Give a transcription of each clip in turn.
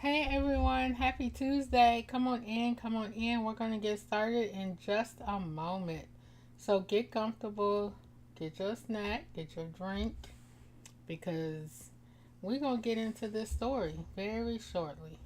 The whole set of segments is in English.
Hey everyone, happy Tuesday. Come on in, come on in. We're going to get started in just a moment. So get comfortable, get your snack, get your drink, because we're going to get into this story very shortly.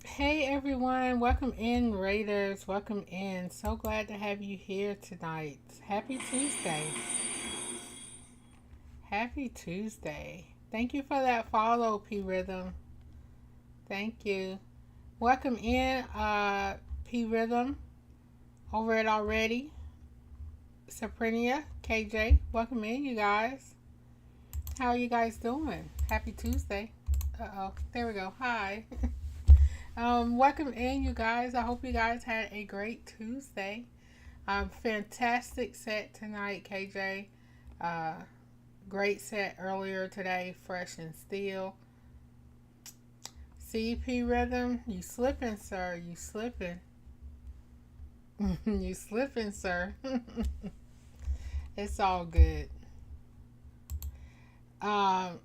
Hey everyone, welcome in, Raiders. Welcome in. So glad to have you here tonight. Happy Tuesday. Happy Tuesday. Thank you for that follow, P Rhythm. Thank you. Welcome in, P Rhythm, over it already. Saprinia, KJ, welcome in, you guys. How are you guys doing? Happy Tuesday. There we go. Hi. Welcome in, you guys. I hope you guys had a great Tuesday. Fantastic set tonight, KJ. Uh, Great set earlier today, Fresh and Steel. CP Rhythm, you slipping, sir. You slipping. You slipping, sir. It's all good. Um,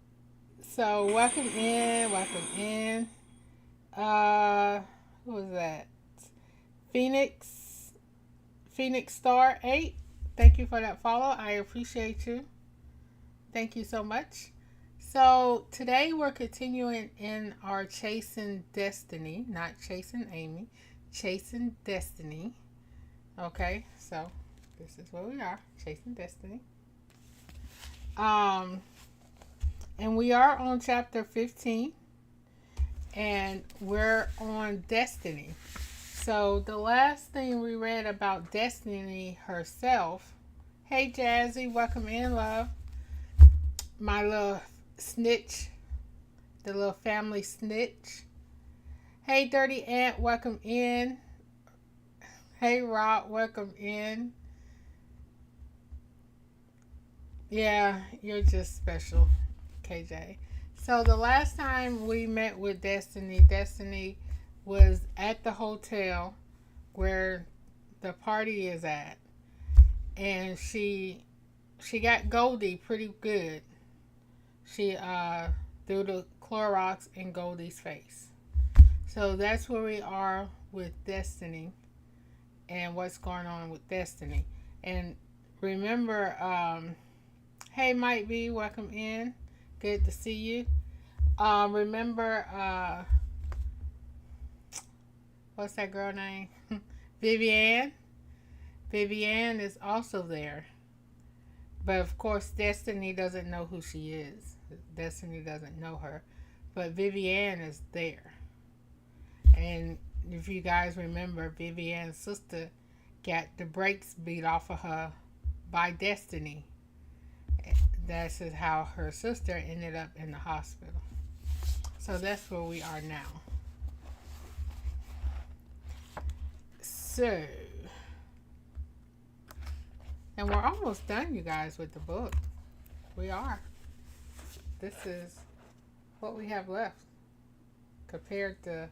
so welcome in, welcome in. Who was that? Phoenix, Phoenix Star 8. Thank you for that follow. I appreciate you. Thank you so much. So today we're continuing in our Chasing Destiny, not Chasing Amy, Chasing Destiny. Okay, so this is where we are, Chasing Destiny. Um, and we are on chapter 15, and we're on Destiny. So the last thing we read about Destiny herself. Hey Jazzy, welcome in, love. My little snitch, the little family snitch. Hey Dirty Ant, welcome in. Hey Rob, welcome in. Yeah, you're just special, KJ. So the last time we met with Destiny, Destiny was at the hotel where the party is at, and she got Goldie pretty good. She threw the Clorox in Goldie's face. So that's where we are with Destiny and what's going on with Destiny. And remember, hey Mike B, welcome in. Good to see you. Remember, what's that girl name? Vivian. Vivian is also there. But of course, Destiny doesn't know who she is. Destiny doesn't know her. But Vivian is there. And if you guys remember, Vivian's sister got the brakes beat off of her by Destiny. That's how her sister ended up in the hospital. So that's where we are now. So, And we're almost done, you guys, with the book. We are. This is what we have left compared to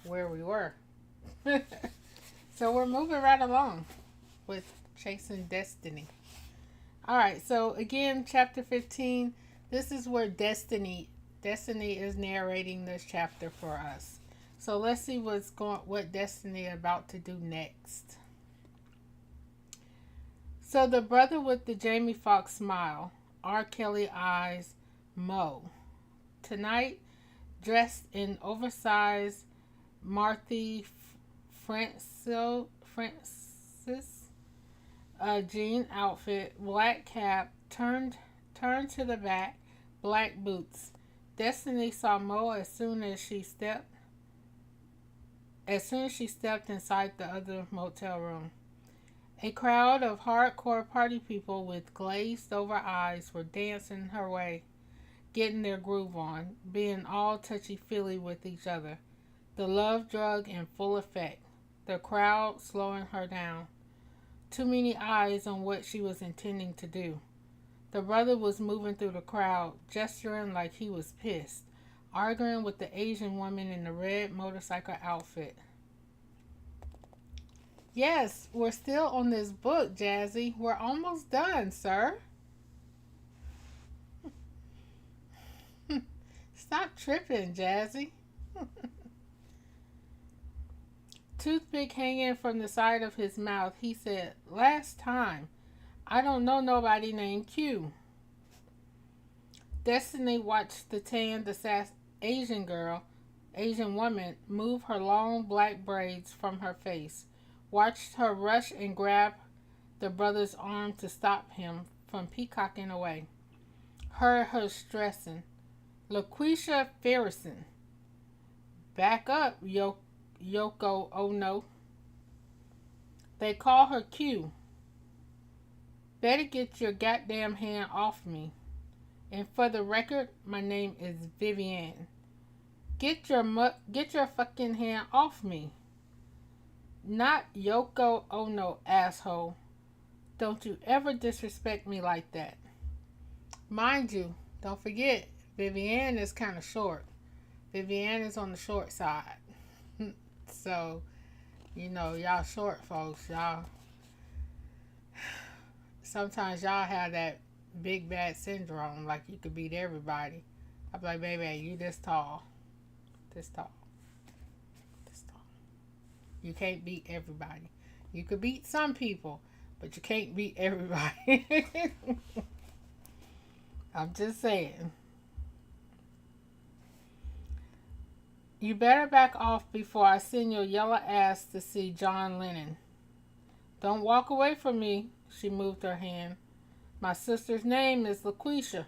where we were. So we're moving right along with Chasing Destiny. All right, so again, chapter 15. This is where Destiny is narrating this chapter for us. So let's see what Destiny is about to do next. So the brother with the Jamie Foxx smile, R. Kelly eyes, Mo. Tonight, dressed in oversized Martha Francis jean outfit, black cap, turned to the back, black boots. Destiny saw Mo as soon as she stepped inside the other motel room. A crowd of hardcore party people with glazed over eyes were dancing her way, getting their groove on, being all touchy-feely with each other. The love drug in full effect. The crowd slowing her down. Too many eyes on what she was intending to do. The brother was moving through the crowd, gesturing like he was pissed, arguing with the Asian woman in the red motorcycle outfit. Yes, we're still on this book, Jazzy. We're almost done, sir. Stop tripping, Jazzy. Toothpick hanging from the side of his mouth, he said, "Last time, I don't know nobody named Q." Destiny watched the tanned Asian woman, move her long black braids from her face. Watched her rush and grab the brother's arm to stop him from peacocking away. Heard her stressing, "LaQuisha Ferrison. Back up, Yoko Ono. They call her Q. Better get your goddamn hand off me. And for the record, my name is Vivian. Get your fucking hand off me. Not Yoko Ono, asshole. Don't you ever disrespect me like that." Mind you, don't forget, Vivian is kind of short. Vivian is on the short side. So, y'all short folks, sometimes y'all have that big bad syndrome, like you could beat everybody. I'm like, baby, you this tall. This tall. You can't beat everybody. You could beat some people, but you can't beat everybody. I'm just saying. You better back off before I send your yellow ass to see John Lennon. Don't walk away from me, she moved her hand. My sister's name is LaQuisha.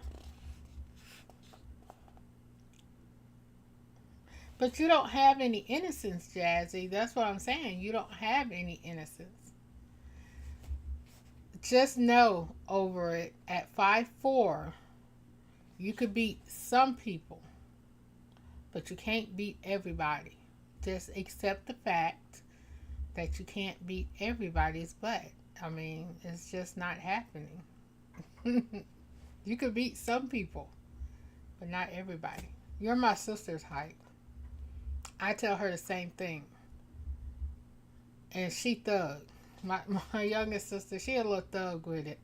But you don't have any innocence, Jazzy. That's what I'm saying. You don't have any innocence. Just know over it, at 5'4", you could beat some people, but you can't beat everybody. Just accept the fact that you can't beat everybody's butt. I mean, it's just not happening. You could beat some people, but not everybody. You're my sister's height. I tell her the same thing. And she thug. My youngest sister, she a little thug with it.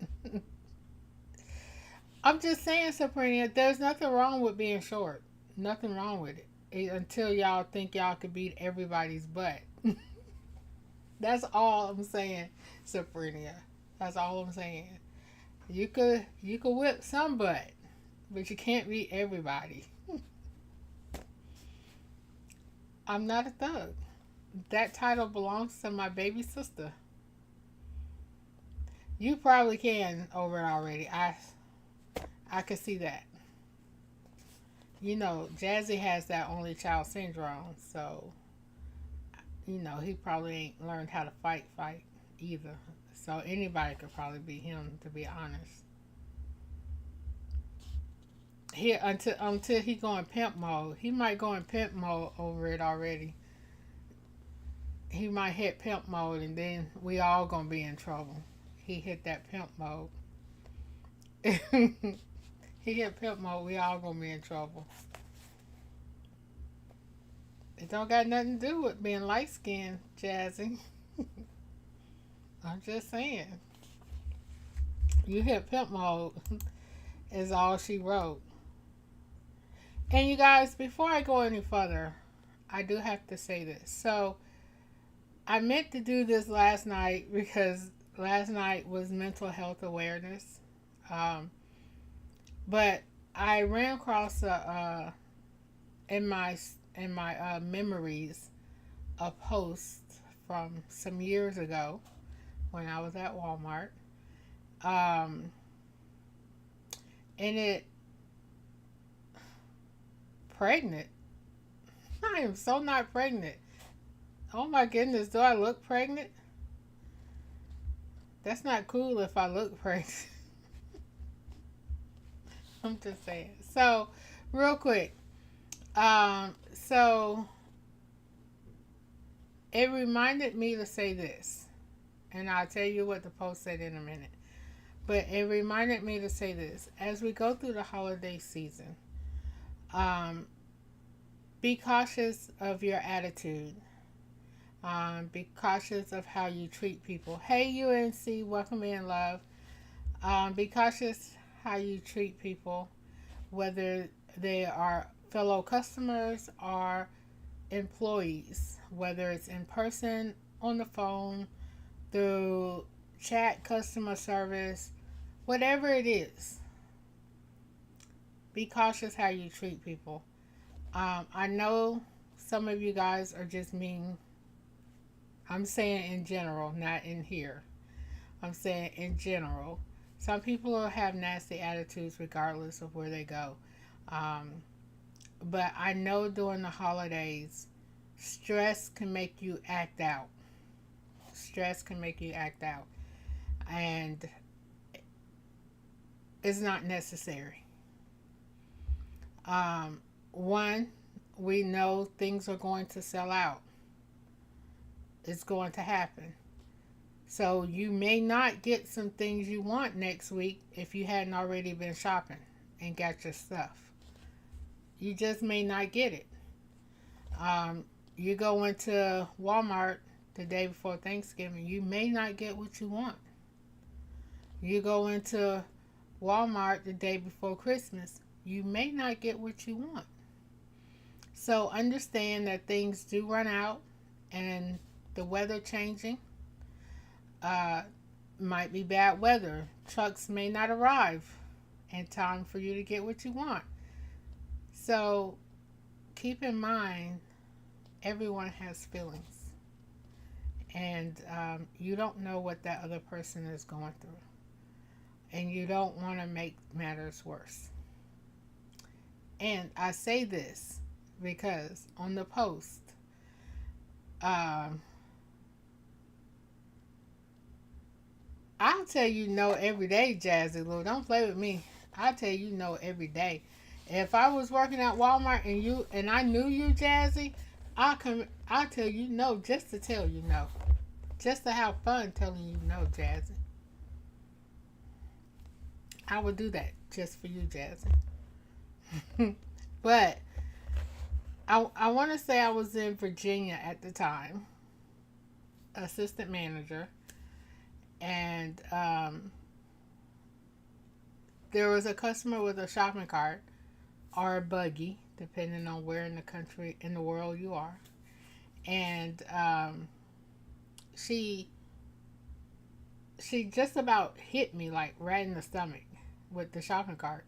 I'm just saying, Sabrina, there's nothing wrong with being short. Nothing wrong with it. Until y'all think y'all could beat everybody's butt. That's all I'm saying, Sabrina. That's all I'm saying. You could whip some butt, but you can't beat everybody. I'm not a thug. That title belongs to my baby sister. You probably can over it already. I could see that. Jazzy has that only child syndrome, so he probably ain't learned how to fight either. So anybody could probably be him, to be honest. Until he go in pimp mode. He might go in pimp mode over it already. He might hit pimp mode, and then we all gonna be in trouble. he hit that pimp mode. He hit pimp mode, we all gonna be in trouble. It don't got nothing to do with being light skinned, Jazzy. I'm just saying. You hit pimp mode is all she wrote. And you guys, before I go any further, I do have to say this. So I meant to do this last night because last night was mental health awareness. Um, but I ran across in my memories a post from some years ago when I was at Walmart, um, and it pregnant. I am so not pregnant. Oh my goodness, do I look pregnant? That's not cool if I look pregnant. I'm just saying. So, real quick. So it reminded me to say this, and I'll tell you what the post said in a minute. But it reminded me to say this as we go through the holiday season. Um, be cautious of your attitude. Be cautious of how you treat people. Hey, UNC, welcome in, love. Be cautious how you treat people, whether they are fellow customers or employees, whether it's in person, on the phone, through chat, customer service, whatever it is. Be cautious how you treat people. I know some of you guys are just mean. I'm saying in general, not in here. I'm saying in general. Some people will have nasty attitudes regardless of where they go. But I know during the holidays, stress can make you act out. Stress can make you act out. And it's not necessary. One, we know things are going to sell out. It's going to happen. So you may not get some things you want next week if you hadn't already been shopping and got your stuff. You just may not get it. You go into Walmart the day before Thanksgiving, you may not get what you want. You go into Walmart the day before Christmas, you may not get what you want. So understand that things do run out, and the weather changing. Might be bad weather. Trucks may not arrive in time for you to get what you want. So keep in mind, everyone has feelings. And you don't know what that other person is going through. And you don't want to make matters worse. And I say this because on the post, I'll tell you no every day, Jazzy Lou. Don't play with me. I'll tell you no every day. If I was working at Walmart and I knew you, Jazzy, I'll tell you no just to tell you no. Just to have fun telling you no, Jazzy. I would do that just for you, Jazzy. But I want to say I was in Virginia at the time, assistant manager. And there was a customer with a shopping cart or a buggy, depending on where in the country, in the world you are. And she just about hit me like right in the stomach with the shopping cart.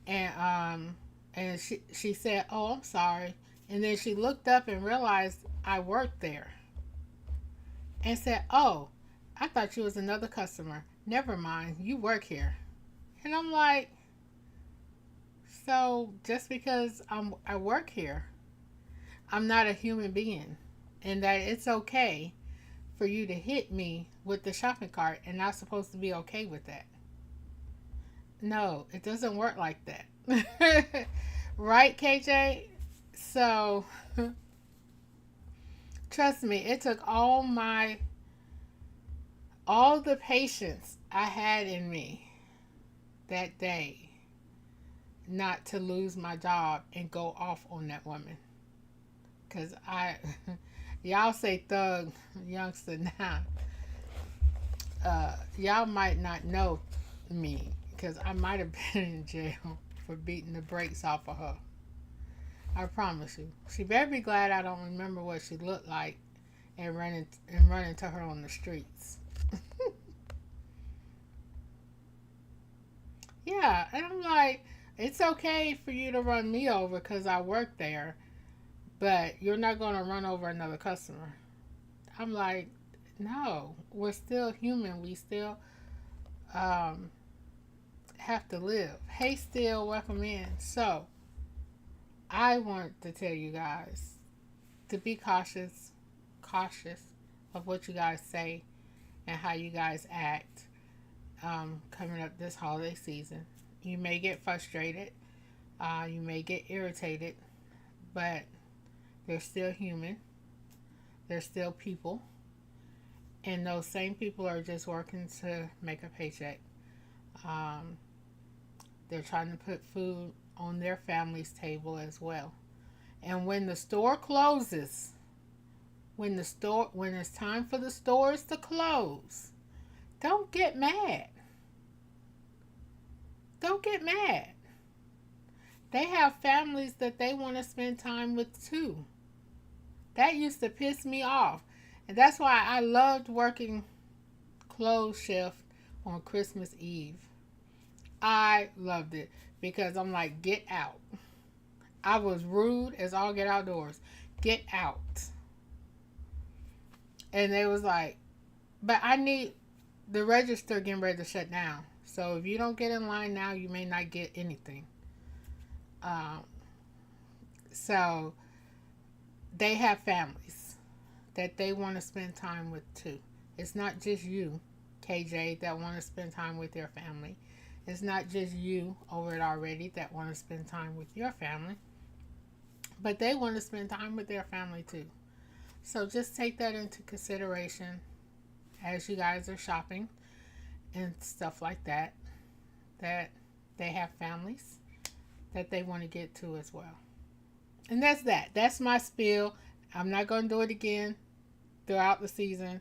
And she said, "Oh, I'm sorry." And then she looked up and realized I worked there. And said, "Oh, I thought you was another customer. Never mind, you work here." And I'm like, so just because I work here, I'm not a human being, and that it's okay for you to hit me with the shopping cart, and I'm supposed to be okay with that. No, it doesn't work like that. Right, KJ? So, trust me, it took all my All the patience I had in me that day not to lose my job and go off on that woman. Because y'all say thug youngster now. Y'all might not know me because I might have been in jail for beating the brakes off of her. I promise you. She better be glad I don't remember what she looked like and run into her on the streets. Yeah, and I'm like, it's okay for you to run me over because I work there, but you're not going to run over another customer. I'm like, no, we're still human. We still um, have to live. Hey, still, welcome in. So, I want to tell you guys to be cautious of what you guys say and how you guys act coming up this holiday season. You may get frustrated, you may get irritated, but they're still human. They're still people. And those same people are just working to make a paycheck. Um, they're trying to put food on their family's table as well. And when the store closes, when it's time for the stores to close, don't get mad. Don't get mad. They have families that they want to spend time with too. That used to piss me off. And that's why I loved working close shift on Christmas Eve. I loved it because I'm like, get out. I was rude as all get outdoors. Get out. And they was like, but I need the register getting ready to shut down. So if you don't get in line now, you may not get anything. Um, so they have families that they want to spend time with too. It's not just you, KJ, that want to spend time with your family. It's not just you over it already that want to spend time with your family. But they want to spend time with their family too. So just take that into consideration as you guys are shopping and stuff like that. That they have families that they want to get to as well. And that's that. That's my spiel. I'm not going to do it again throughout the season.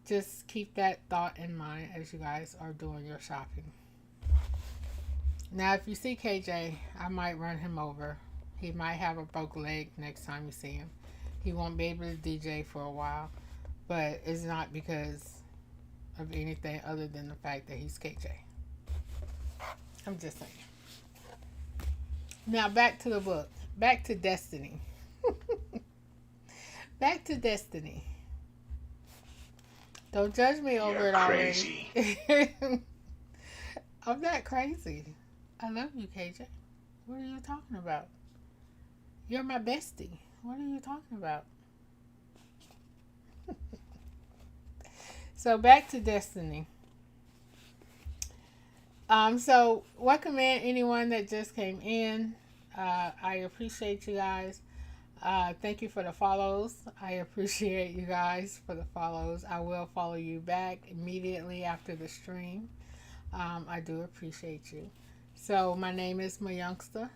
Just keep that thought in mind as you guys are doing your shopping. Now, if you see KJ, I might run him over. He might have a broke leg next time you see him. He won't be able to DJ for a while. But it's not because of anything other than the fact that he's KJ. I'm just saying. Now, back to the book. Back to Destiny. Back to Destiny. Don't judge me over it already. I'm not crazy. I love you, KJ. What are you talking about? You're my bestie. What are you talking about? So back to Destiny. So welcome in anyone that just came in. I appreciate you guys. Thank you for the follows. I appreciate you guys for the follows. I will follow you back immediately after the stream. I do appreciate you. So my name is my youngster,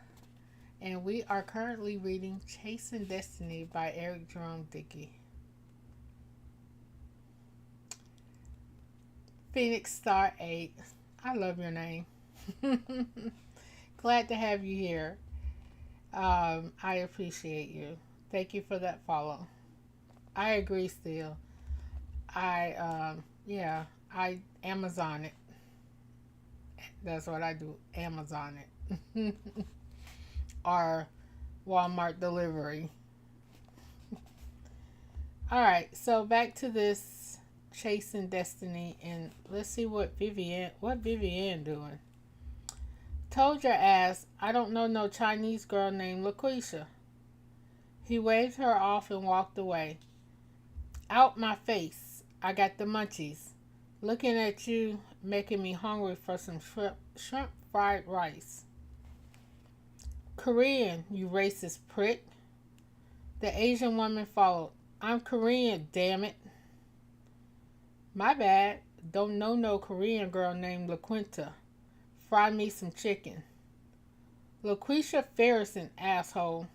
and we are currently reading Chasing Destiny by Eric Jerome Dickey. Phoenix Star 8. I love your name. Glad to have you here. I appreciate you. Thank you for that follow. I agree still. I Amazon it. That's what I do. Amazon it. Or Walmart delivery. Alright, so back to this Chasing Destiny, and let's see what Vivian doing. Told your ass I don't know no Chinese girl named LaQuisha. He waved her off and walked away. Out my face. I got the munchies. Looking at you making me hungry for some shrimp fried rice. Korean, you racist prick. The Asian woman followed. I'm Korean, damn it. My bad. don't know no Korean girl named LaQuinta. Fry me some chicken. LaQuisha Ferrison, asshole.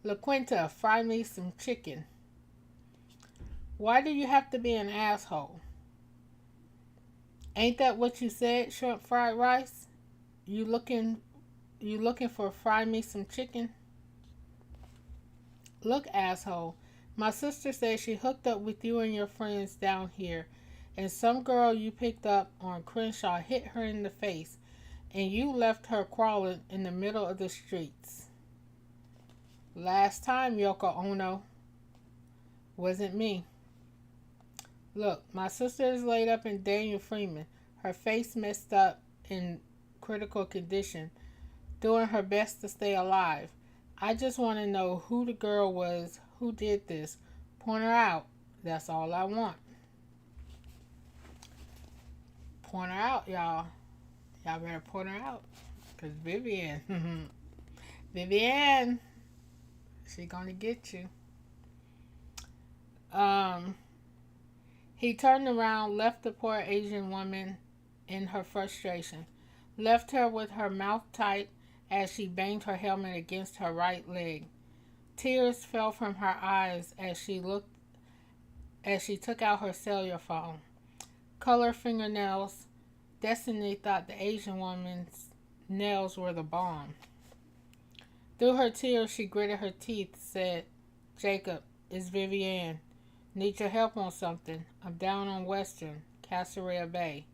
LaQuinta, fry me some chicken. Why do you have to be an asshole? Ain't that what you said, shrimp fried rice? You looking for fry me some chicken? Look, asshole. My sister says she hooked up with you and your friends down here, and some girl you picked up on Crenshaw hit her in the face, and you left her crawling in the middle of the streets. Last time, Yoko Ono. Wasn't me. Look, my sister is laid up in Daniel Freeman, her face messed up in critical condition, doing her best to stay alive. I just want to know who the girl was who did this. Point her out. That's all I want. Point her out, y'all. Y'all better point her out. Because Vivian, Vivian, she gonna get you. He turned around, left the poor Asian woman in her frustration, left her with her mouth tight as she banged her helmet against her right leg. Tears fell from her eyes as she took out her cellular phone. Color fingernails. Destiny thought the Asian woman's nails were the bomb. Through her tears, she gritted her teeth, said, Jacob, it's Vivian. Need your help on something. I'm down on Western, Castlereagh Bay.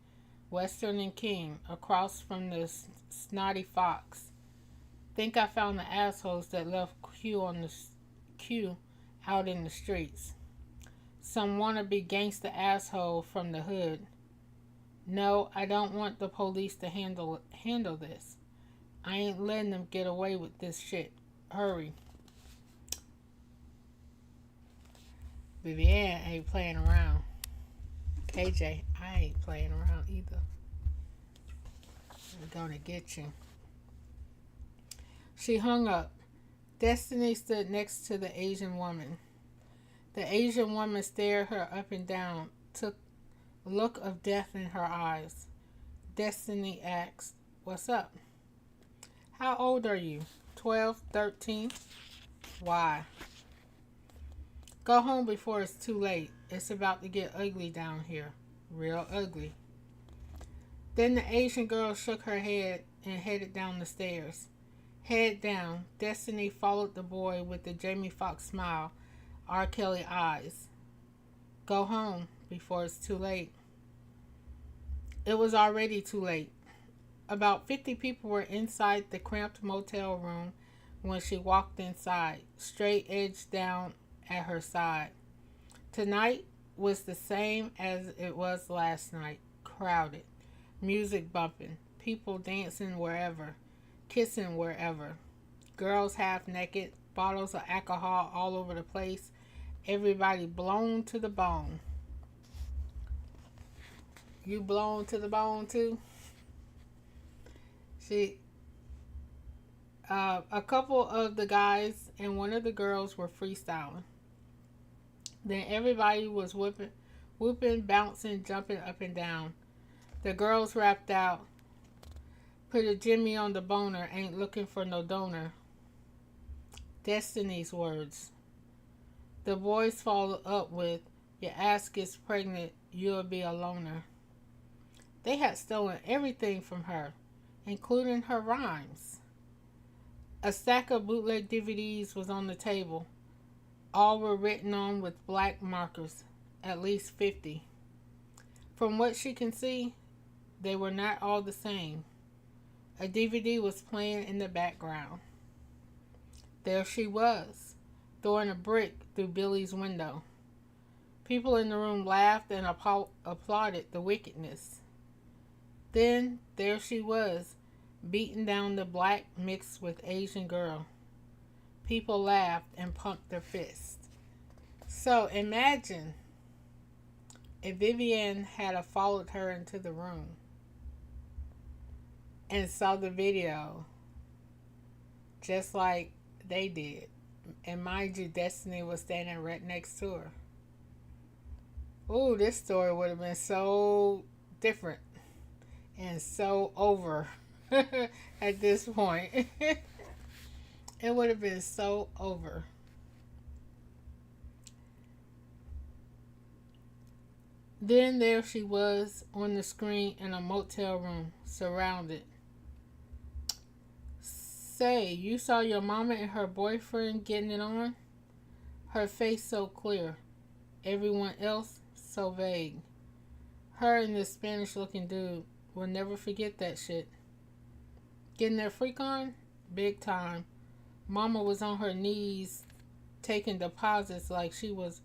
Western and King, across from the Snotty Fox. Think I found the assholes that left Q out in the streets. Some wannabe gangsta asshole from the hood. No, I don't want the police to handle this. I ain't letting them get away with this shit. Hurry. Vivian ain't playing around. KJ, I ain't playing around either. We're gonna get you. She hung up. Destiny stood next to the Asian woman. The Asian woman stared her up and down, took a look of death in her eyes. Destiny asked, What's up? How old are you? 12, 13? Why? Go home before it's too late. It's about to get ugly down here. Real ugly. Then the Asian girl shook her head and headed down the stairs. Head down, Destiny followed the boy with the Jamie Foxx smile, R. Kelly eyes. Go home before it's too late. It was already too late. About 50 people were inside the cramped motel room when she walked inside, straight edged down at her side. Tonight was the same as it was last night, crowded, music bumping, people dancing wherever, kissing wherever, girls half naked, bottles of alcohol all over the place, everybody blown to the bone. You blown to the bone too? A couple of the guys and one of the girls were freestyling. Then everybody was whooping, bouncing, jumping up and down. The girls rapped out, Put a Jimmy on the boner, ain't looking for no donor. Destiny's words. The boys followed up with, Your ass gets pregnant, you'll be a loner. They had stolen everything from her, including her rhymes. A stack of bootleg DVDs was on the table. All were written on with black markers, at least 50. From what she can see, they were not all the same. A DVD was playing in the background. There she was, throwing a brick through Billy's window. People in the room laughed and applauded the wickedness. Then there she was, beating down the black mixed with Asian girl. People laughed and pumped their fists. So imagine if Vivian had followed her into the room and saw the video just like they did. And mind you, Destiny was standing right next to her. Ooh, this story would have been so different and so over at this point. It would have been so over. Then there she was on the screen in a motel room, surrounded. Say, you saw your mama and her boyfriend getting it on? Her face so clear. Everyone else so vague. Her and this Spanish looking dude will never forget that shit. Getting their freak on? Big time. Mama was on her knees taking deposits like she was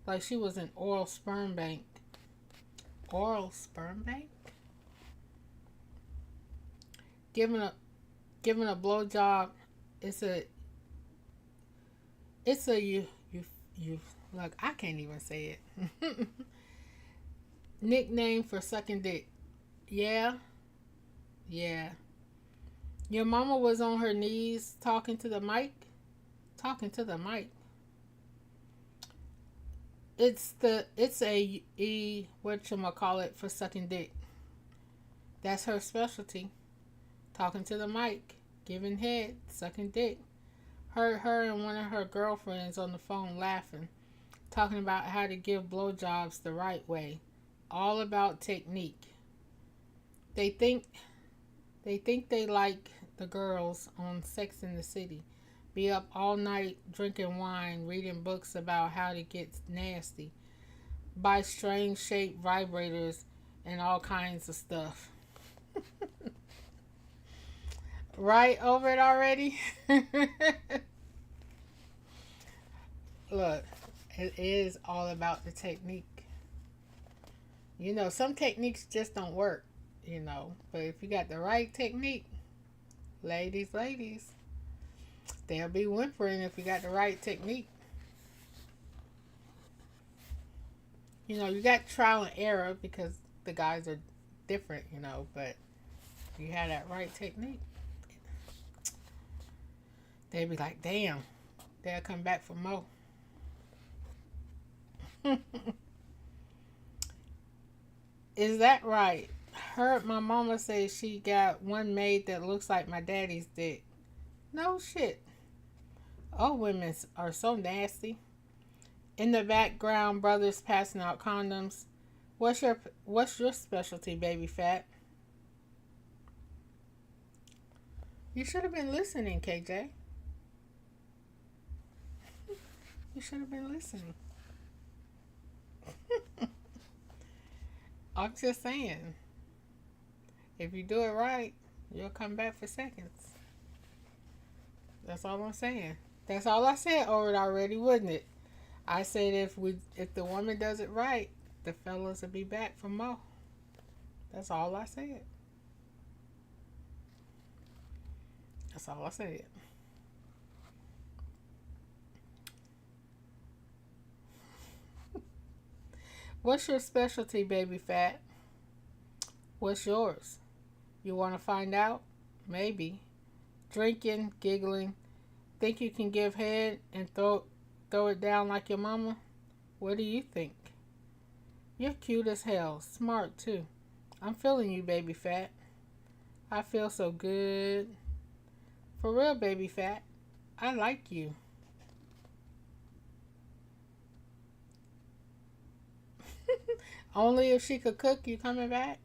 an oral sperm bank. Oral sperm bank? Giving a giving a blowjob. It's a you like I can't even say it. Nickname for sucking dick. Yeah, yeah. Your mama was on her knees talking to the mic. Talking to the mic. It's a what you call it for sucking dick. That's her specialty. Talking to the mic, giving head, sucking dick. Her and one of her girlfriends on the phone laughing, talking about how to give blowjobs the right way. All about technique. They think they like the girls on Sex in the City. Be up all night drinking wine, reading books about how to get nasty. Buy strange shaped vibrators and all kinds of stuff. Right over it already? Look, it is all about the technique. Some techniques just don't work, But if you got the right technique, ladies, they'll be whimpering if you got the right technique. You got trial and error because the guys are different, but if you have that right technique, they'll be like, damn, they'll come back for more. Is that right? Heard my mama say she got one maid that looks like my daddy's dick. No shit. All women are so nasty. In the background, brothers passing out condoms. What's your specialty, baby fat? You should have been listening, KJ. You should have been listening. I'm just saying, if you do it right, you'll come back for seconds. That's all I'm saying. That's all I said over it already, wouldn't it? I said if the woman does it right, the fellas will be back for more. That's all I said. That's all I said. What's your specialty, baby fat? What's yours? You want to find out? Maybe. Drinking, giggling. Think you can give head and throw it down like your mama? What do you think? You're cute as hell. Smart, too. I'm feeling you, baby fat. I feel so good. For real, baby fat. I like you. Only if she could cook, you coming back?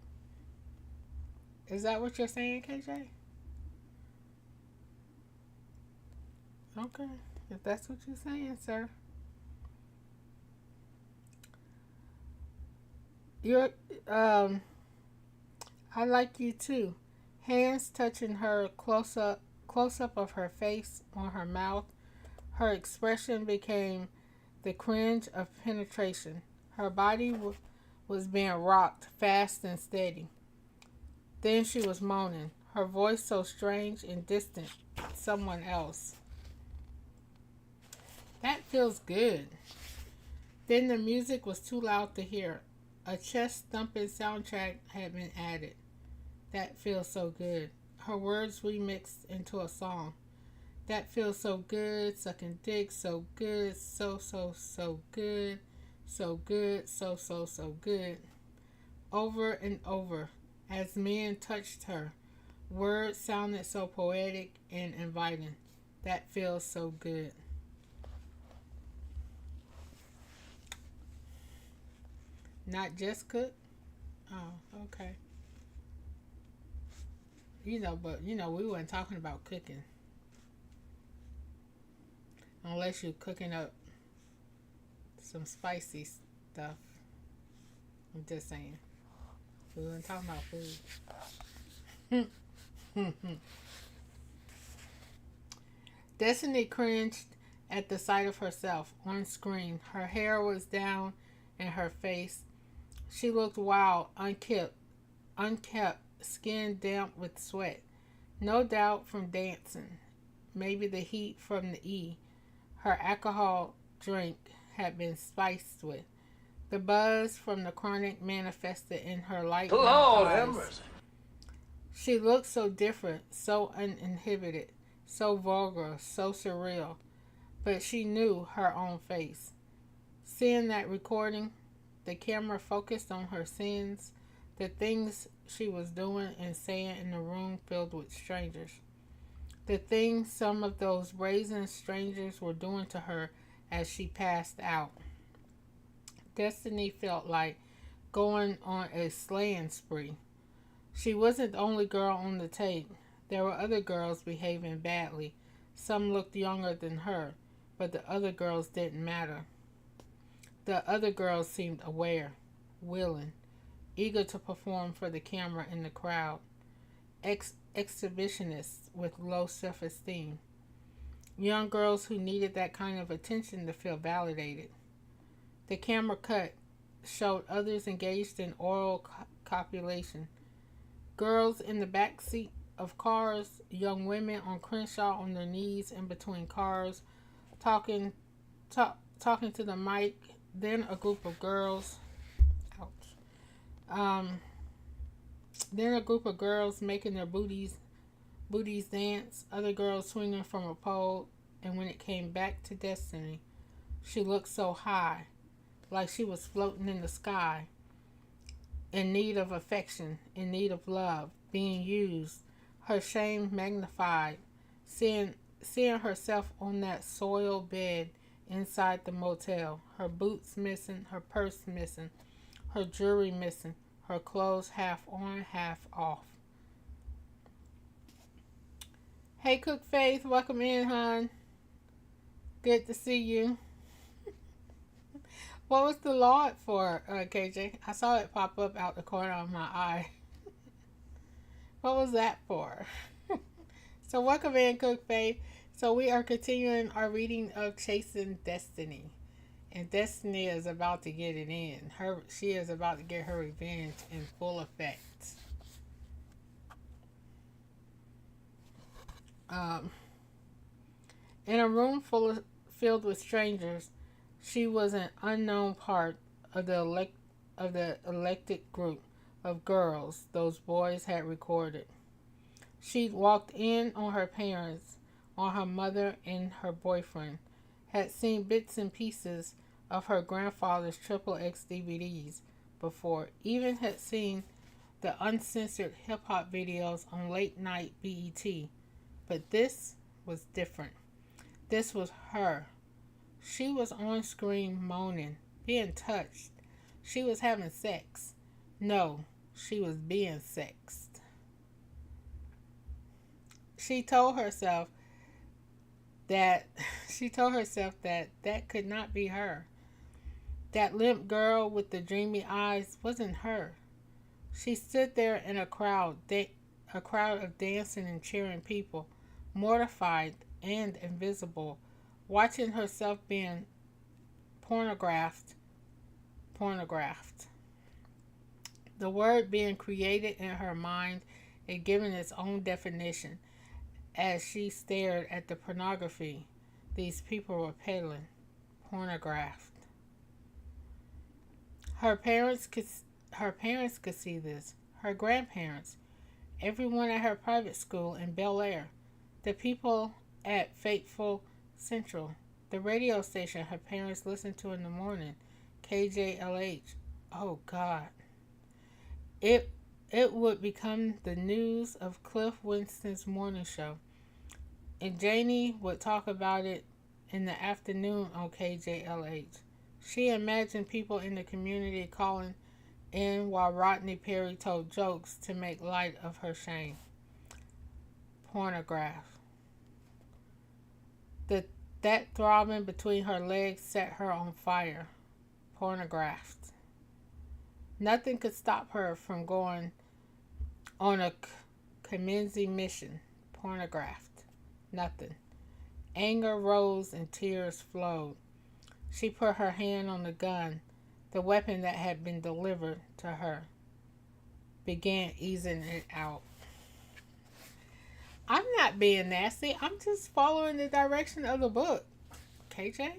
Is that what you're saying, KJ? Okay. If that's what you're saying, sir. You're, I like you too. Hands touching her close up of her face on her mouth. Her expression became the cringe of penetration. Her body was being rocked fast and steady. Then she was moaning, her voice so strange and distant. Someone else. That feels good. Then the music was too loud to hear. A chest thumping soundtrack had been added. That feels so good. Her words remixed into a song. That feels so good. Sucking dick so good. So good. So good, so good. Over and over, as men touched her, words sounded so poetic and inviting. That feels so good. Not just cook? Oh, okay. But we weren't talking about cooking. Unless you're cooking up some spicy stuff. I'm just saying. We weren't talking about food. Destiny cringed at the sight of herself on screen. Her hair was down in her face. She looked wild, unkept, skin damp with sweat. No doubt from dancing. Maybe the heat from the her alcohol drink had been spiced with. The buzz from the chronic manifested in her light brown Lord have eyes. mercy. She looked so different, so uninhibited, so vulgar, so surreal. But she knew her own face. Seeing that recording, the camera focused on her sins, the things she was doing and saying in a room filled with strangers. The things some of those brazen strangers were doing to her as she passed out. Destiny felt like going on a slaying spree. She wasn't the only girl on the tape. There were other girls behaving badly. Some looked younger than her, but the other girls didn't matter. The other girls seemed aware, willing, eager to perform for the camera and the crowd. Exhibitionists with low self-esteem. Young girls who needed that kind of attention to feel validated. The camera cut showed others engaged in oral copulation. Girls in the back seat of cars, young women on Crenshaw on their knees in between cars, talking to the mic. Then a group of girls, ouch. Then a group of girls making their booties dance. Other girls swinging from a pole. And when it came back to Destiny, she looked so high, like she was floating in the sky, in need of affection, in need of love, being used, her shame magnified, seeing herself on that soiled bed inside the motel, her boots missing, her purse missing, her jewelry missing, her clothes half on, half off. Hey, Cook Faith, welcome in, hon. Good to see you. What was the Lord for, KJ? I saw it pop up out the corner of my eye. What was that for? So welcome in, Cook Faith. So we are continuing our reading of Chasing Destiny. And Destiny is about to get it in. She is about to get her revenge in full effect. In a room filled with strangers, she was an unknown part of the elected group of girls those boys had recorded. She'd walked in on her parents, on her mother and her boyfriend, had seen bits and pieces of her grandfather's XXX DVDs before, even had seen the uncensored hip-hop videos on late night BET. But this was different. This was her. She was on screen moaning, being touched. She was having sex. No, she was being sexed. She told herself that that could not be her. That limp girl with the dreamy eyes wasn't her. She stood there in a crowd of dancing and cheering people, mortified and invisible, watching herself being pornographed. The word being created in her mind and given its own definition as she stared at the pornography these people were peddling. Pornographed. Her parents could see this. Her grandparents, everyone at her private school in Bel Air, the people at Fateful Central, the radio station her parents listened to in the morning, KJLH. Oh God. It it would become the news of Cliff Winston's morning show. And Janie would talk about it in the afternoon on KJLH. She imagined people in the community calling in while Rodney Perry told jokes to make light of her shame. Pornograph. The, that throbbing between her legs set her on fire. Pornographed. Nothing could stop her from going on a Kamenzi mission. Pornographed. Nothing. Anger rose and tears flowed. She put her hand on the gun, the weapon that had been delivered to her, began easing it out. I'm not being nasty. I'm just following the direction of the book. KJ?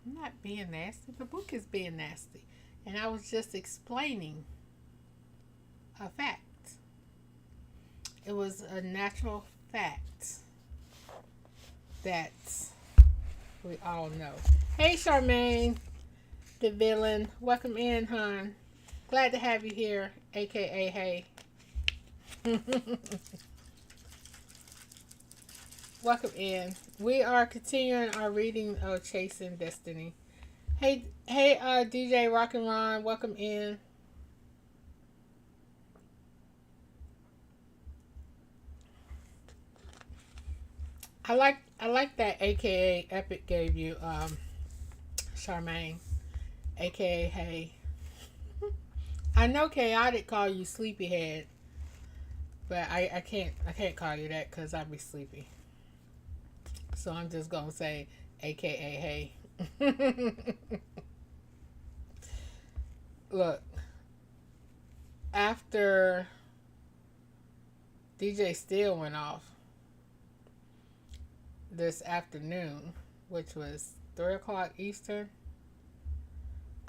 I'm not being nasty. The book is being nasty. And I was just explaining a fact. It was a natural fact that we all know. Hey, Charmaine, the villain. Welcome in, hon. Glad to have you here, aka Hey. Welcome in. We are continuing our reading of Chasing Destiny. Hey, DJ Rock and Ron, welcome in. I like that AKA Epic gave you, Charmaine, AKA Hey. I know Chaotic called you Sleepyhead, but I can't call you that because I'll be sleepy. So I'm just gonna say AKA Hey. Look, after DJ Steele went off this afternoon, which was 3 o'clock Eastern,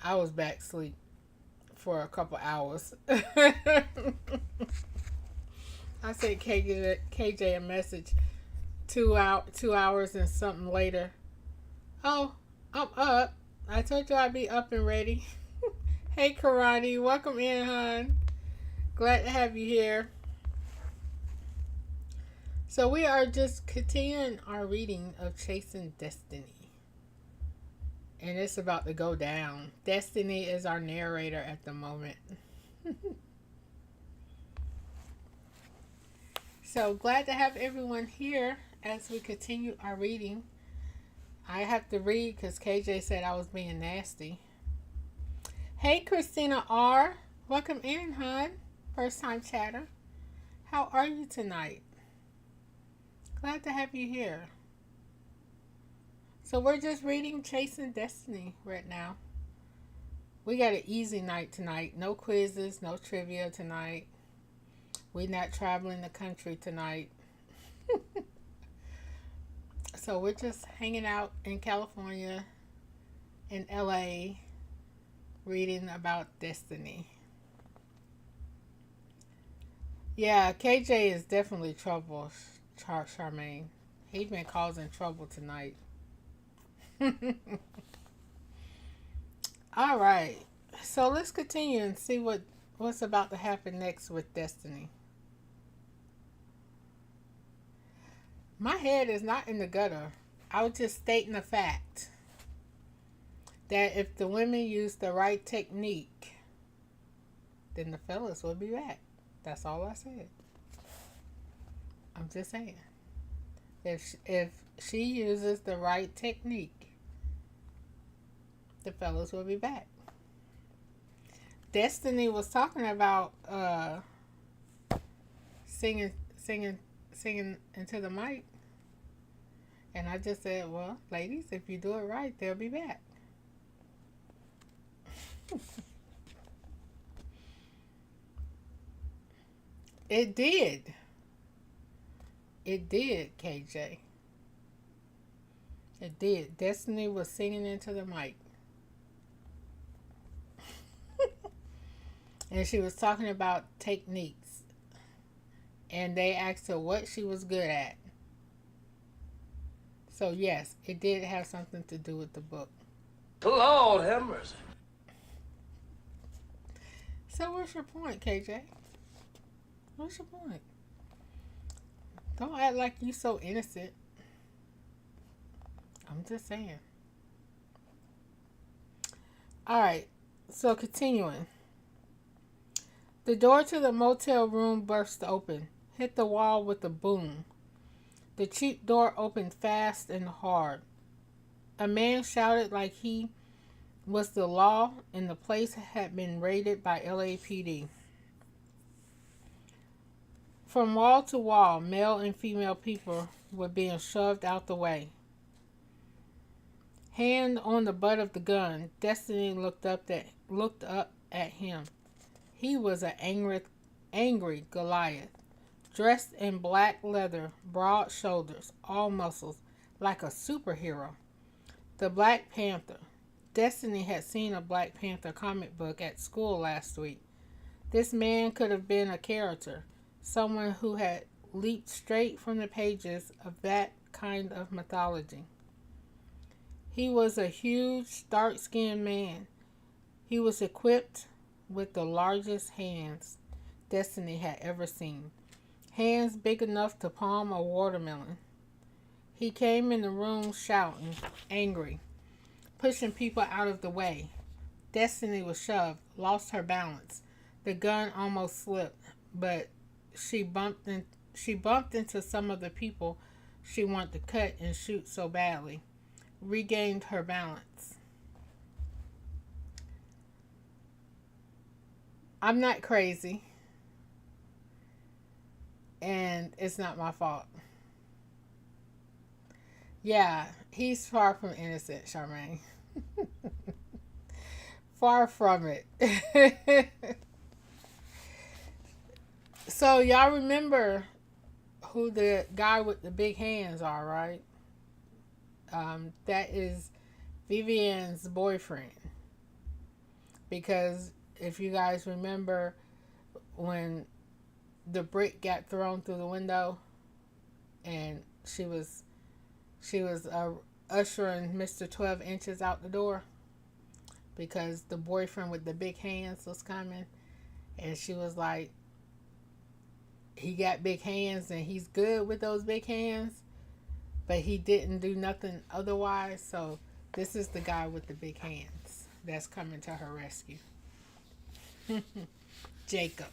I was back asleep for a couple hours. I sent KJ a message 2 hours and something later. Oh, I'm up. I told you I'd be up and ready. Hey, Karate. Welcome in, hon. Glad to have you here. So we are just continuing our reading of Chasing Destiny. And it's about to go down. Destiny is our narrator at the moment. So glad to have everyone here as we continue our reading. I have to read because KJ said I was being nasty. Hey, Christina R. Welcome in, hon. First time chatter. How are you tonight? Glad to have you here. So we're just reading Chasing Destiny right now. We got an easy night tonight. No quizzes, no trivia tonight. We're not traveling the country tonight. So we're just hanging out in California, in LA, reading about Destiny. Yeah, KJ is definitely trouble, Charmaine. He's been causing trouble tonight. All right. So let's continue and see what's about to happen next with Destiny. My head is not in the gutter. I was just stating a fact that if the women use the right technique, then the fellas will be back. That's all I said. I'm just saying. If she uses the right technique, the fellas will be back. Destiny was talking about singing into the mic. And I just said, well, ladies, if you do it right, they'll be back. It did. It did, KJ. It did. Destiny was singing into the mic. And she was talking about techniques. And they asked her what she was good at. So, yes, it did have something to do with the book. Lord have mercy. So what's your point, KJ? What's your point? Don't act like you so innocent. I'm just saying. Alright, so continuing. The door to the motel room burst open, hit the wall with a boom. The cheap door opened fast and hard. A man shouted like he was the law, and the place had been raided by LAPD. From wall to wall, male and female people were being shoved out the way. Hand on the butt of the gun, Destiny looked up at him. He was an angry Goliath, dressed in black leather, broad shoulders, all muscles, like a superhero. The Black Panther. Destiny had seen a Black Panther comic book at school last week. This man could have been a character, someone who had leaped straight from the pages of that kind of mythology. He was a huge, dark-skinned man. He was equipped with the largest hands Destiny had ever seen. Hands big enough to palm a watermelon. He came in the room shouting, angry, pushing people out of the way. Destiny was shoved, lost her balance. The gun almost slipped, but she bumped into some of the people she wanted to cut and shoot so badly. Regained her balance. I'm not crazy, and it's not my fault. Yeah, he's far from innocent, Charmaine. Far from it. So y'all remember who the guy with the big hands are, right? That is Vivian's boyfriend. Because if you guys remember when the brick got thrown through the window and she was ushering Mr. 12 inches out the door because the boyfriend with the big hands was coming, and she was like, he got big hands and he's good with those big hands, but he didn't do nothing otherwise. So this is the guy with the big hands that's coming to her rescue. Jacob.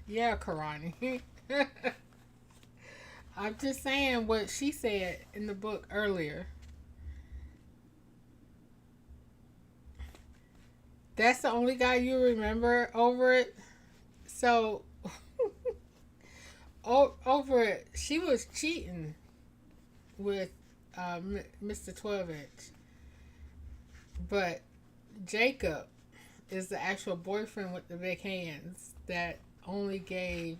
Yeah, Karani. I'm just saying what she said in the book earlier. That's the only guy you remember over it. So over it, she was cheating with Mr. 12 inch, but Jacob is the actual boyfriend with the big hands that only gave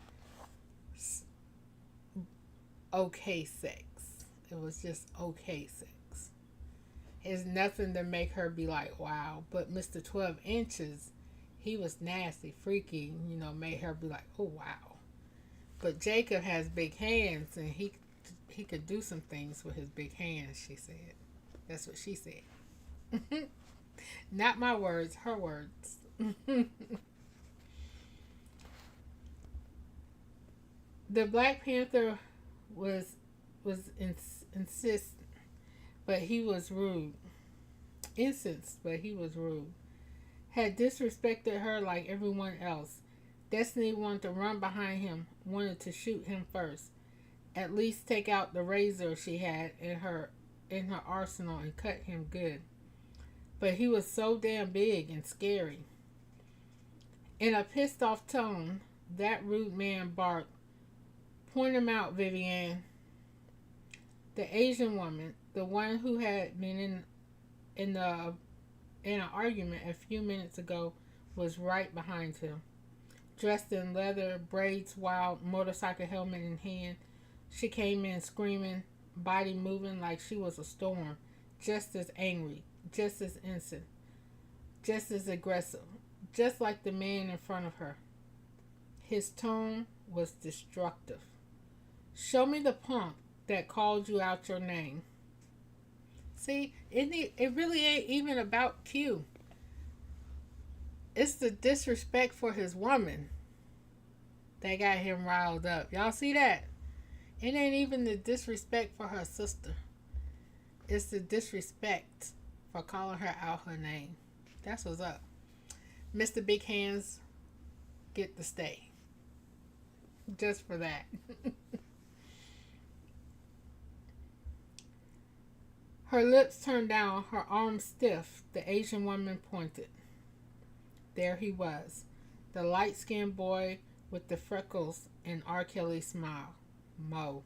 okay sex. It was just okay sex. It's nothing to make her be like, wow. But Mr. 12 inches, he was nasty, freaky, made her be like, oh, wow. But Jacob has big hands, and he could do some things with his big hands, she said. That's what she said. Not my words, her words. The Black Panther was insistent, but he was rude. Incensed, but he was rude. Had disrespected her like everyone else. Destiny wanted to run behind him, wanted to shoot him first. At least take out the razor she had in her arsenal and cut him good. But he was so damn big and scary. In a pissed off tone, that rude man barked, "Point him out, Vivian." The Asian woman, the one who had been in an argument a few minutes ago, was right behind him. Dressed in leather, braids, wild motorcycle helmet in hand, she came in screaming, body moving like she was a storm, just as angry, just as instant, just as aggressive, just like the man in front of her. His tone was destructive. Show me the punk that called you out your name. See, it really ain't even about Q. It's the disrespect for his woman that got him riled up. Y'all see that? It ain't even the disrespect for her sister. It's the disrespect for calling her out her name. That's what's up. Mr. Big Hands get to stay. Just for that. Her lips turned down, her arms stiff. The Asian woman pointed. There he was, the light-skinned boy with the freckles and R. Kelly smile. Mo.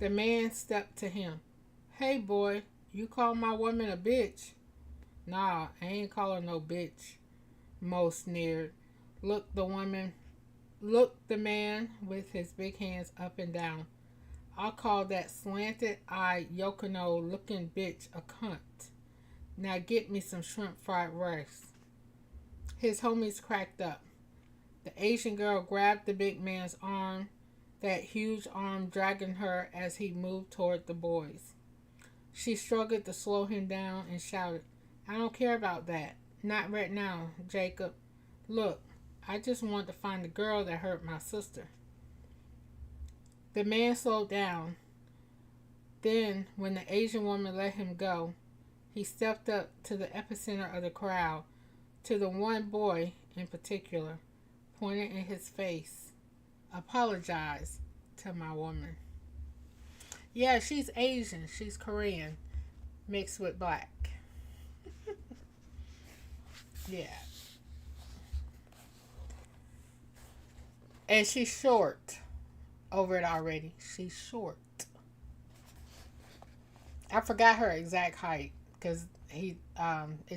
The man stepped to him. Hey, boy, you call my woman a bitch? Nah, I ain't call her no bitch. Mo sneered. Look, the man with his big hands up and down. I'll call that slanted-eyed Yokono-looking bitch a cunt. Now get me some shrimp fried rice. His homies cracked up. The Asian girl grabbed the big man's arm, that huge arm dragging her as he moved toward the boys. She struggled to slow him down and shouted, I don't care about that. Not right now, Jacob. Look, I just want to find the girl that hurt my sister. The man slowed down. Then, when the Asian woman let him go, he stepped up to the epicenter of the crowd, to the one boy in particular, pointed in his face. Apologize to my woman. Yeah, she's Asian. She's Korean, mixed with black. Yeah. And she's short. Over it already. She's short. I forgot her exact height because it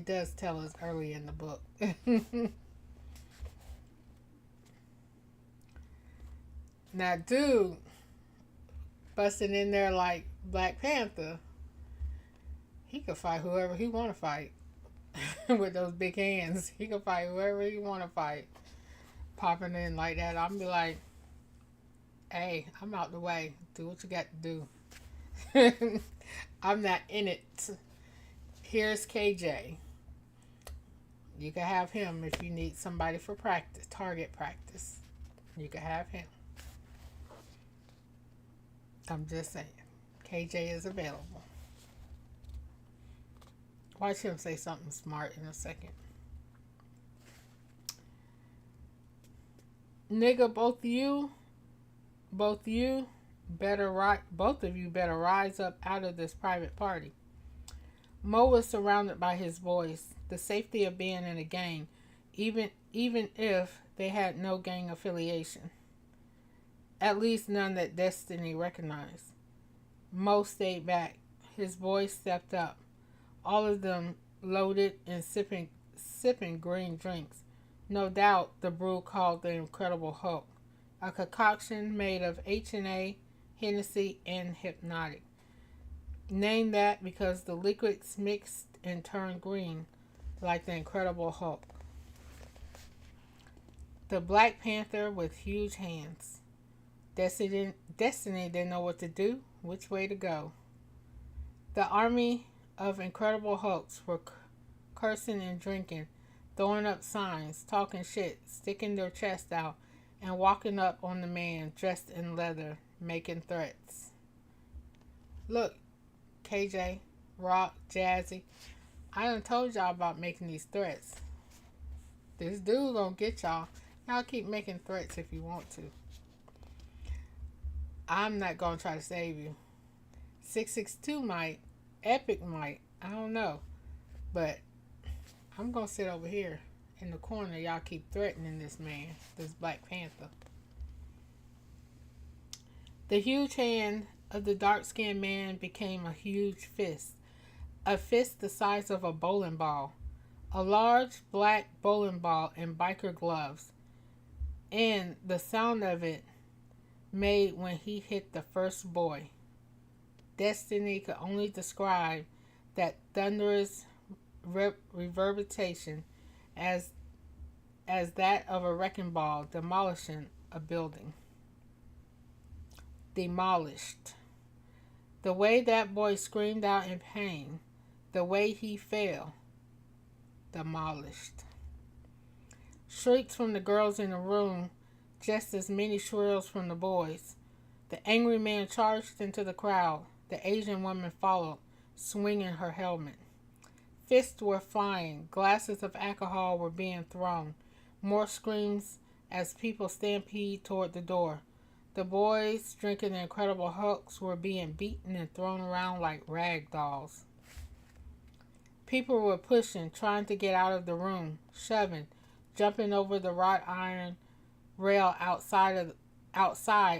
does tell us early in the book. Now, dude, busting in there like Black Panther, he could fight whoever he want to fight with those big hands. He could fight whoever he want to fight. Popping in like that, I'll be like, hey, I'm out the way. Do what you got to do. I'm not in it. Here's KJ. You can have him if you need somebody for practice, target practice. You can have him. I'm just saying. KJ is available. Watch him say something smart in a second. Nigga, both of you better rise up out of this private party. Mo was surrounded by his boys, the safety of being in a gang, even if they had no gang affiliation. At least none that Destiny recognized. Mo stayed back. His boys stepped up. All of them loaded and sipping green drinks. No doubt the brew called the Incredible Hulk, a concoction made of H&A, Hennessy, and Hypnotic. Named that because the liquids mixed and turned green, like the Incredible Hulk. The Black Panther with huge hands. Destiny didn't know what to do, which way to go. The army of Incredible Hulks were cursing and drinking, throwing up signs, talking shit, sticking their chest out, and walking up on the man dressed in leather, making threats. Look, KJ, Rock, Jazzy, I done told y'all about making these threats. This dude gonna get y'all. Y'all keep making threats if you want to. I'm not gonna try to save you. 662 might. Epic might. I don't know. But I'm gonna sit over here in the corner. Y'all keep threatening this man, this Black Panther. The huge hand of the dark-skinned man became a huge fist. A fist the size of a bowling ball. A large black bowling ball in biker gloves. And the sound of it made when he hit the first boy. Destiny could only describe that thunderous reverberation as that of a wrecking ball demolishing a building. Demolished. The way that boy screamed out in pain, the way he fell. Demolished. Shrieks from the girls in the room, just as many shrills from the boys. The angry man charged into the crowd. The Asian woman followed, swinging her helmet. Fists were flying. Glasses of alcohol were being thrown. More screams as people stampeded toward the door. The boys, drinking the Incredible Hulks, were being beaten and thrown around like rag dolls. People were pushing, trying to get out of the room, shoving, jumping over the wrought iron rail outside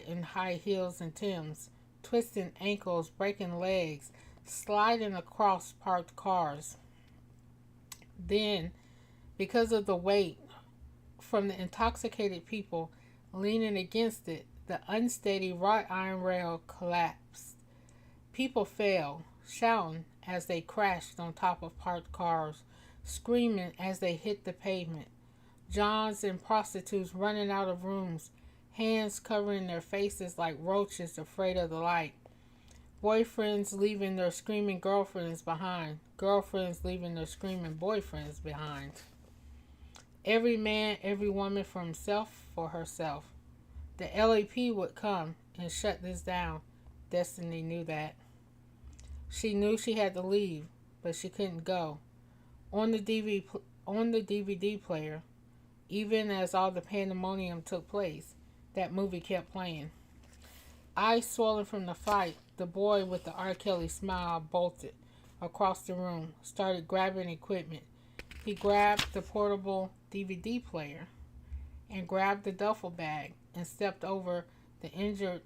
in high heels and Timbs, twisting ankles, breaking legs, sliding across parked cars. Then, because of the weight from the intoxicated people leaning against it, the unsteady wrought iron rail collapsed. People fell, shouting as they crashed on top of parked cars, screaming as they hit the pavement. Johns and prostitutes running out of rooms, hands covering their faces like roaches afraid of the light. Boyfriends leaving their screaming girlfriends behind. Girlfriends leaving their screaming boyfriends behind. Every man, every woman for himself, for herself. The LAP would come and shut this down. Destiny knew that. She knew she had to leave, but she couldn't go. On the DVD player, even as all the pandemonium took place, that movie kept playing. Eyes swollen from the fight, the boy with the R. Kelly smile bolted across the room, started grabbing equipment. He grabbed the portable DVD player and grabbed the duffel bag and stepped over the injured,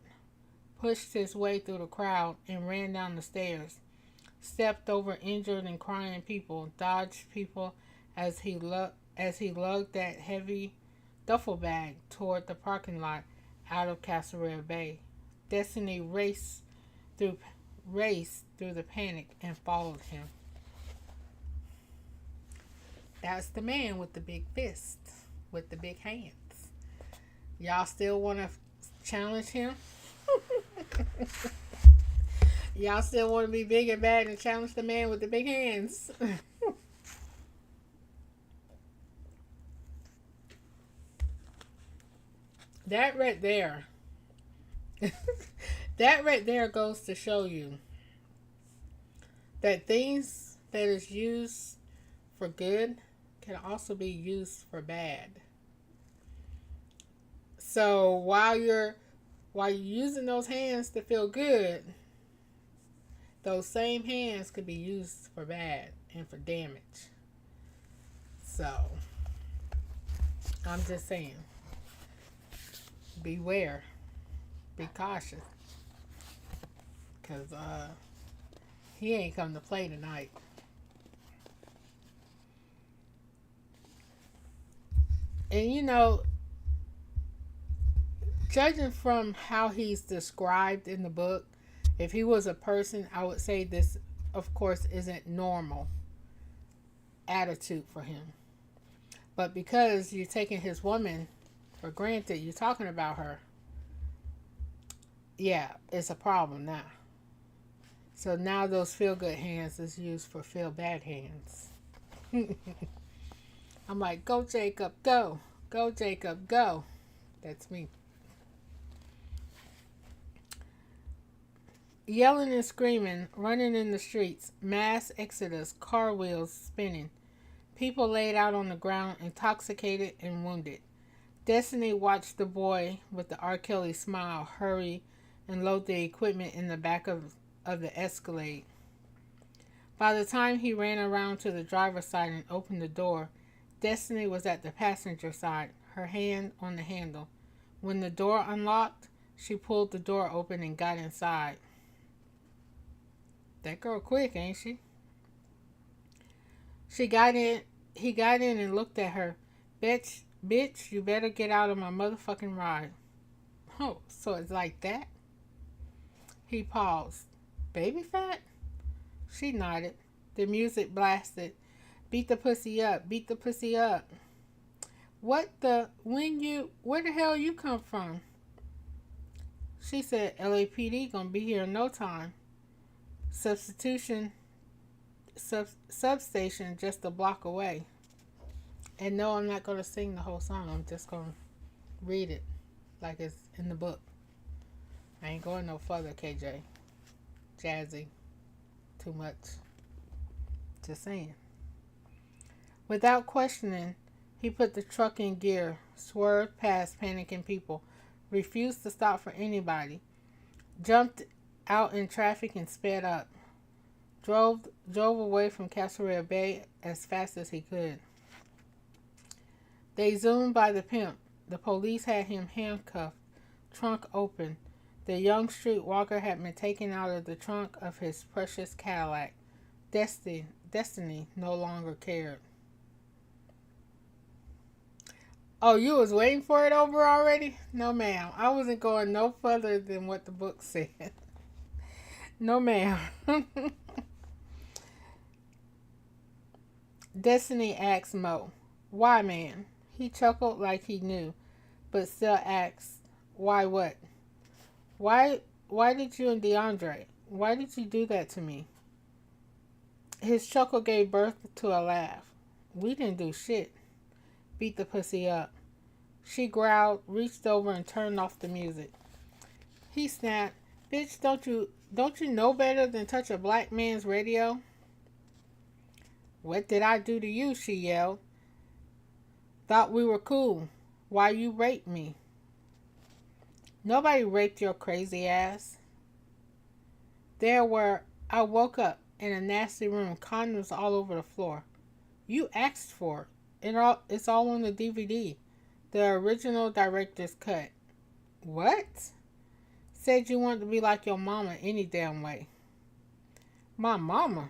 pushed his way through the crowd and ran down the stairs, stepped over injured and crying people, dodged people as he lugged that heavy duffel bag toward the parking lot out of Castlereagh Bay. Destiny raced through the panic and followed him. That's the man with the big fist, with the big hands. Y'all still want to challenge him? Y'all still want to be big and bad and challenge the man with the big hands? That right there. That right there goes to show you that things that is used for good can also be used for bad. So while you're using those hands to feel good, those same hands could be used for bad and for damage. So I'm just saying, beware, be cautious, because he ain't come to play tonight. And you know, judging from how he's described in the book, if he was a person, I would say this, of course, isn't normal attitude for him. But because you're taking his woman for granted, you're talking about her, yeah, it's a problem now. So now those feel-good hands is used for feel-bad hands. I'm like, go Jacob, go. Go Jacob, go. That's me. Yelling and screaming, running in the streets, mass exodus, car wheels spinning. People laid out on the ground, intoxicated and wounded. Destiny watched the boy with the R. Kelly smile hurry and load the equipment in the back of the Escalade. By the time he ran around to the driver's side and opened the door, Destiny was at the passenger side, her hand on the handle. When the door unlocked, she pulled the door open and got inside. That girl quick, ain't she? He got in and looked at her. Bitch, you better get out of my motherfucking ride. Oh, so it's like that? He paused. Baby fat? She nodded. The music blasted. Beat the pussy up. Beat the pussy up. where the hell you come from? She said, LAPD gonna be here in no time. Substitution substation just a block away. And no, I'm not gonna sing the whole song. I'm just gonna read it like it's in the book. I ain't going no further, KJ. Jazzy. Too much. Just saying. Without questioning, he put the truck in gear, swerved past panicking people, refused to stop for anybody, jumped out in traffic and sped up, drove away from Castlereagh Bay as fast as he could. They zoomed by the pimp. The police had him handcuffed, trunk open. The young streetwalker had been taken out of the trunk of his precious Cadillac. Destiny no longer cared. Oh, you was waiting for it over already? No, ma'am. I wasn't going no further than what the book said. No, ma'am. Destiny asked Mo, "Why, man?" He chuckled like he knew, but still asked, "Why what? Why did you and DeAndre? Why did you do that to me?" His chuckle gave birth to a laugh. "We didn't do shit. Beat the pussy up." She growled, reached over and turned off the music. He snapped, "Bitch, don't you know better than touch a black man's radio?" "What did I do to you?" she yelled. "Thought we were cool. Why you raped me?" "Nobody raped your crazy ass." I woke up in a nasty room, condoms all over the floor. You asked for it. It's all on the DVD. The original director's cut. What? Said you wanted to be like your mama any damn way. My mama?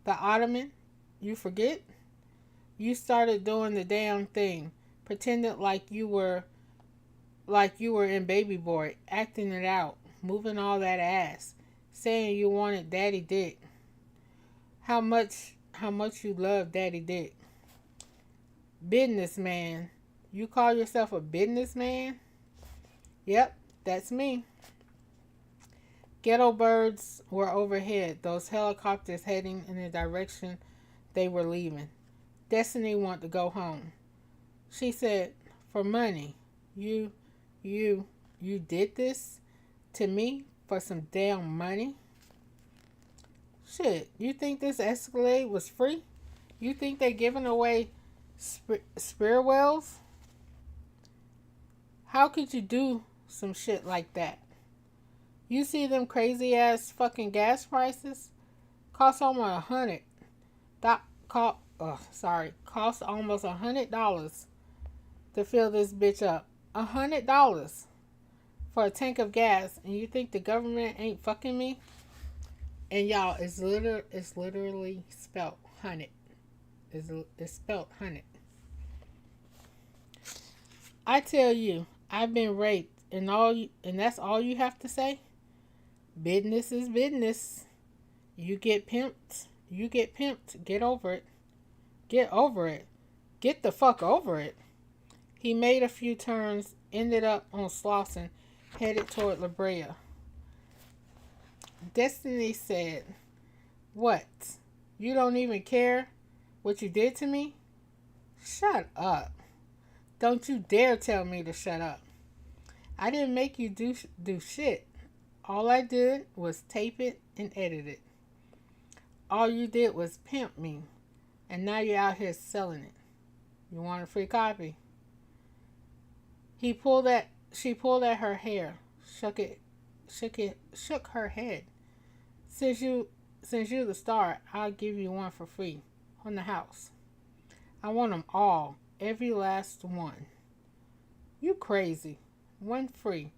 The Ottoman? You forget? You started doing the damn thing. Pretended like you were in Baby Boy, acting it out, moving all that ass, saying you wanted daddy dick. How much you love daddy dick. Businessman. You call yourself a businessman? Yep, that's me. Ghetto birds were overhead, those helicopters heading in the direction they were leaving. Destiny wanted to go home. She said, "For money. You did this to me for some damn money?" Shit, you think this Escalade was free? You think they giving away spear wells? How could you do some shit like that? You see them crazy ass fucking gas prices? Cost almost $100. Cost almost $100 to fill this bitch up. $100 for a tank of gas, and you think the government ain't fucking me? And y'all, it's literally spelled hundred. It's spelled hundred. I tell you, I've been raped, and that's all you have to say? Business is business. You get pimped. Get over it. Get over it. Get the fuck over it. He made a few turns, ended up on Slauson, headed toward La Brea. Destiny said, "What? You don't even care what you did to me?" Shut up. Don't you dare tell me to shut up. I didn't make you do shit. All I did was tape it and edit it. All you did was pimp me, and now you're out here selling it. You want a free copy? She pulled at her hair, shook her head. Since you're the star, I'll give you one for free on the house. I want them all, every last one. You crazy? One free.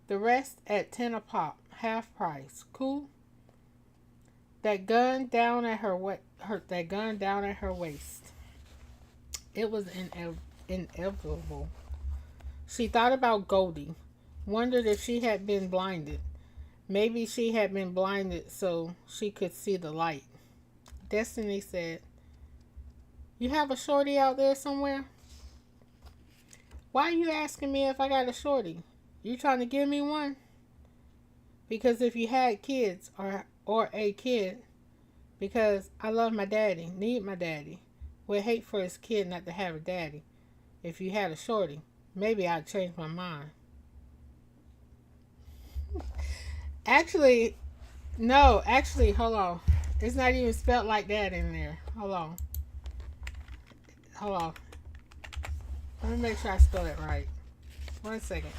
The rest at 10 a pop, half price. Cool? That gun down at her waist. It was inevitable. She thought about Goldie, wondered if she had been blinded. Maybe she had been blinded so she could see the light. Destiny said, "You have a shorty out there somewhere?" Why are you asking me if I got a shorty? You trying to give me one? Because if you had kids or a kid, because I love my daddy, need my daddy, would hate for his kid not to have a daddy. If you had a shorty, maybe I'd change my mind. Actually, no, actually, hold on. It's not even spelled like that in there. Hold on. Hold on. Let me make sure I spell it right. 1 second.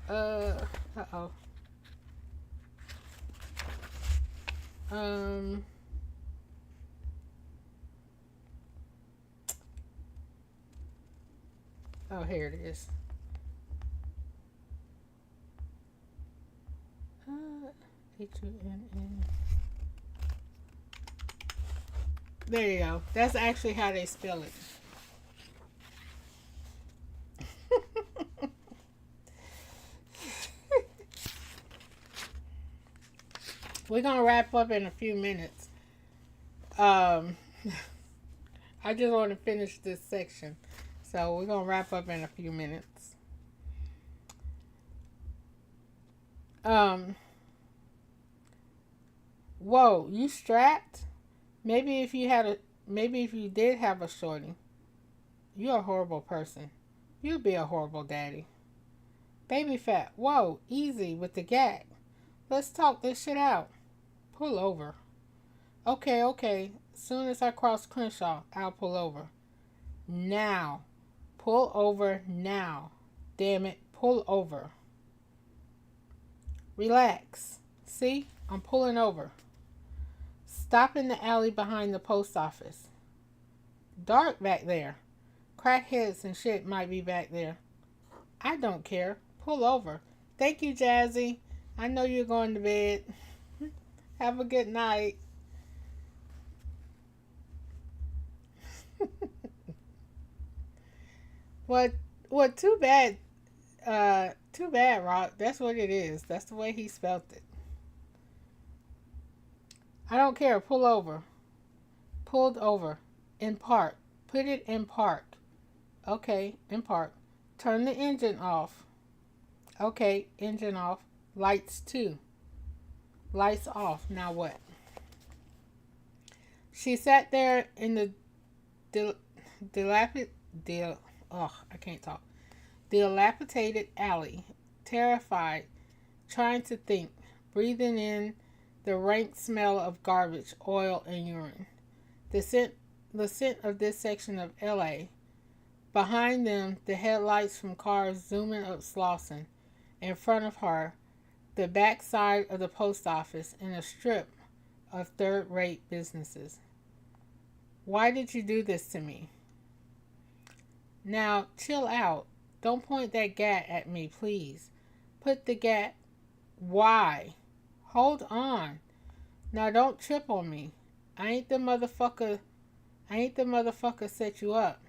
Uh-oh. Um, oh, here it is. Hunn. There you go. That's actually how they spell it. We're gonna wrap up in a few minutes. I just want to finish this section, so we're gonna wrap up in a few minutes. Um, whoa, you strapped? Maybe if you did have a shorty, you're a horrible person. You'd be a horrible daddy. Baby fat, whoa, easy with the gag. Let's talk this shit out. Pull over. Okay. Soon as I cross Crenshaw, I'll pull over. Now. Pull over now. Damn it, pull over. Relax. See, I'm pulling over. Stop in the alley behind the post office. Dark back there. Crackheads and shit might be back there. I don't care. Pull over. Thank you, Jazzy. I know you're going to bed. Have a good night. What? Too bad. Too bad, Rock. That's what it is. That's the way he spelt it. I don't care. Pull over. Pulled over. In park. Put it in park. Okay, in park. Turn the engine off. Okay, engine off. Lights too. Lights off. Now what? She sat there in the dilapidated alley, terrified, trying to think, breathing in the rank smell of garbage, oil, and urine. The scent of this section of LA. Behind them, the headlights from cars zooming up Slauson. In front of her, the backside of the post office in a strip of third-rate businesses. Why did you do this to me? Now, chill out. Don't point that gat at me, please. Put the gat... Why? Hold on. Now, don't trip on me. I ain't the motherfucker set you up.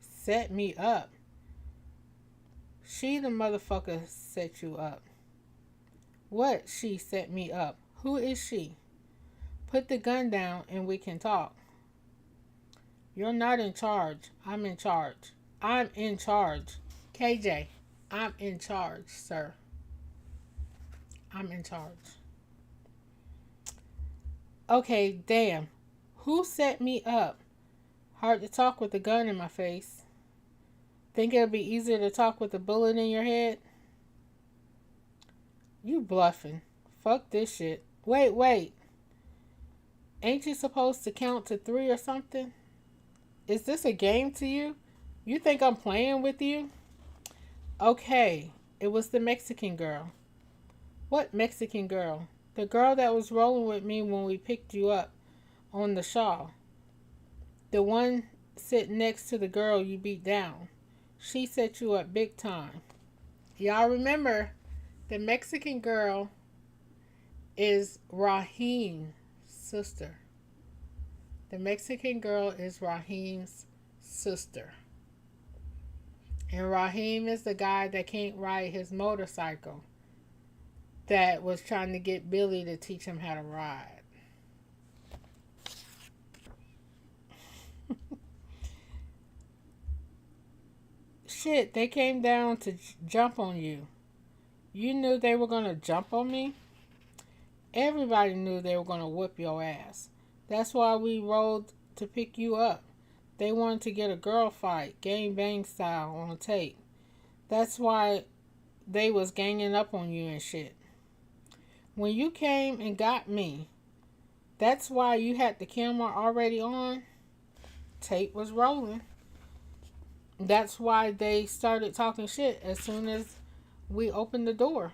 Set me up. She the motherfucker set you up. What she set me up? Who is she? Put the gun down and we can talk. You're not in charge. I'm in charge. I'm in charge. KJ, I'm in charge, sir. I'm in charge. Okay, damn. Who set me up? Hard to talk with a gun in my face. Think it'll be easier to talk with a bullet in your head? You bluffing. Fuck this shit. Wait. Ain't you supposed to count to 3 or something? Is this a game to you? You think I'm playing with you? Okay, it was the Mexican girl. What Mexican girl? The girl that was rolling with me when we picked you up on the Shaw. The one sitting next to the girl you beat down. She set you up big time. Y'all remember, the Mexican girl is Raheem's sister. The Mexican girl is Raheem's sister. And Raheem is the guy that can't ride his motorcycle, that was trying to get Billy to teach him how to ride. shit, they came down to jump on you. You knew they were going to jump on me? Everybody knew they were going to whip your ass. That's why we rode to pick you up. They wanted to get a girl fight, gang bang style, on tape. That's why they was ganging up on you and shit. When you came and got me, that's why you had the camera already on. Tape was rolling. That's why they started talking shit as soon as we opened the door.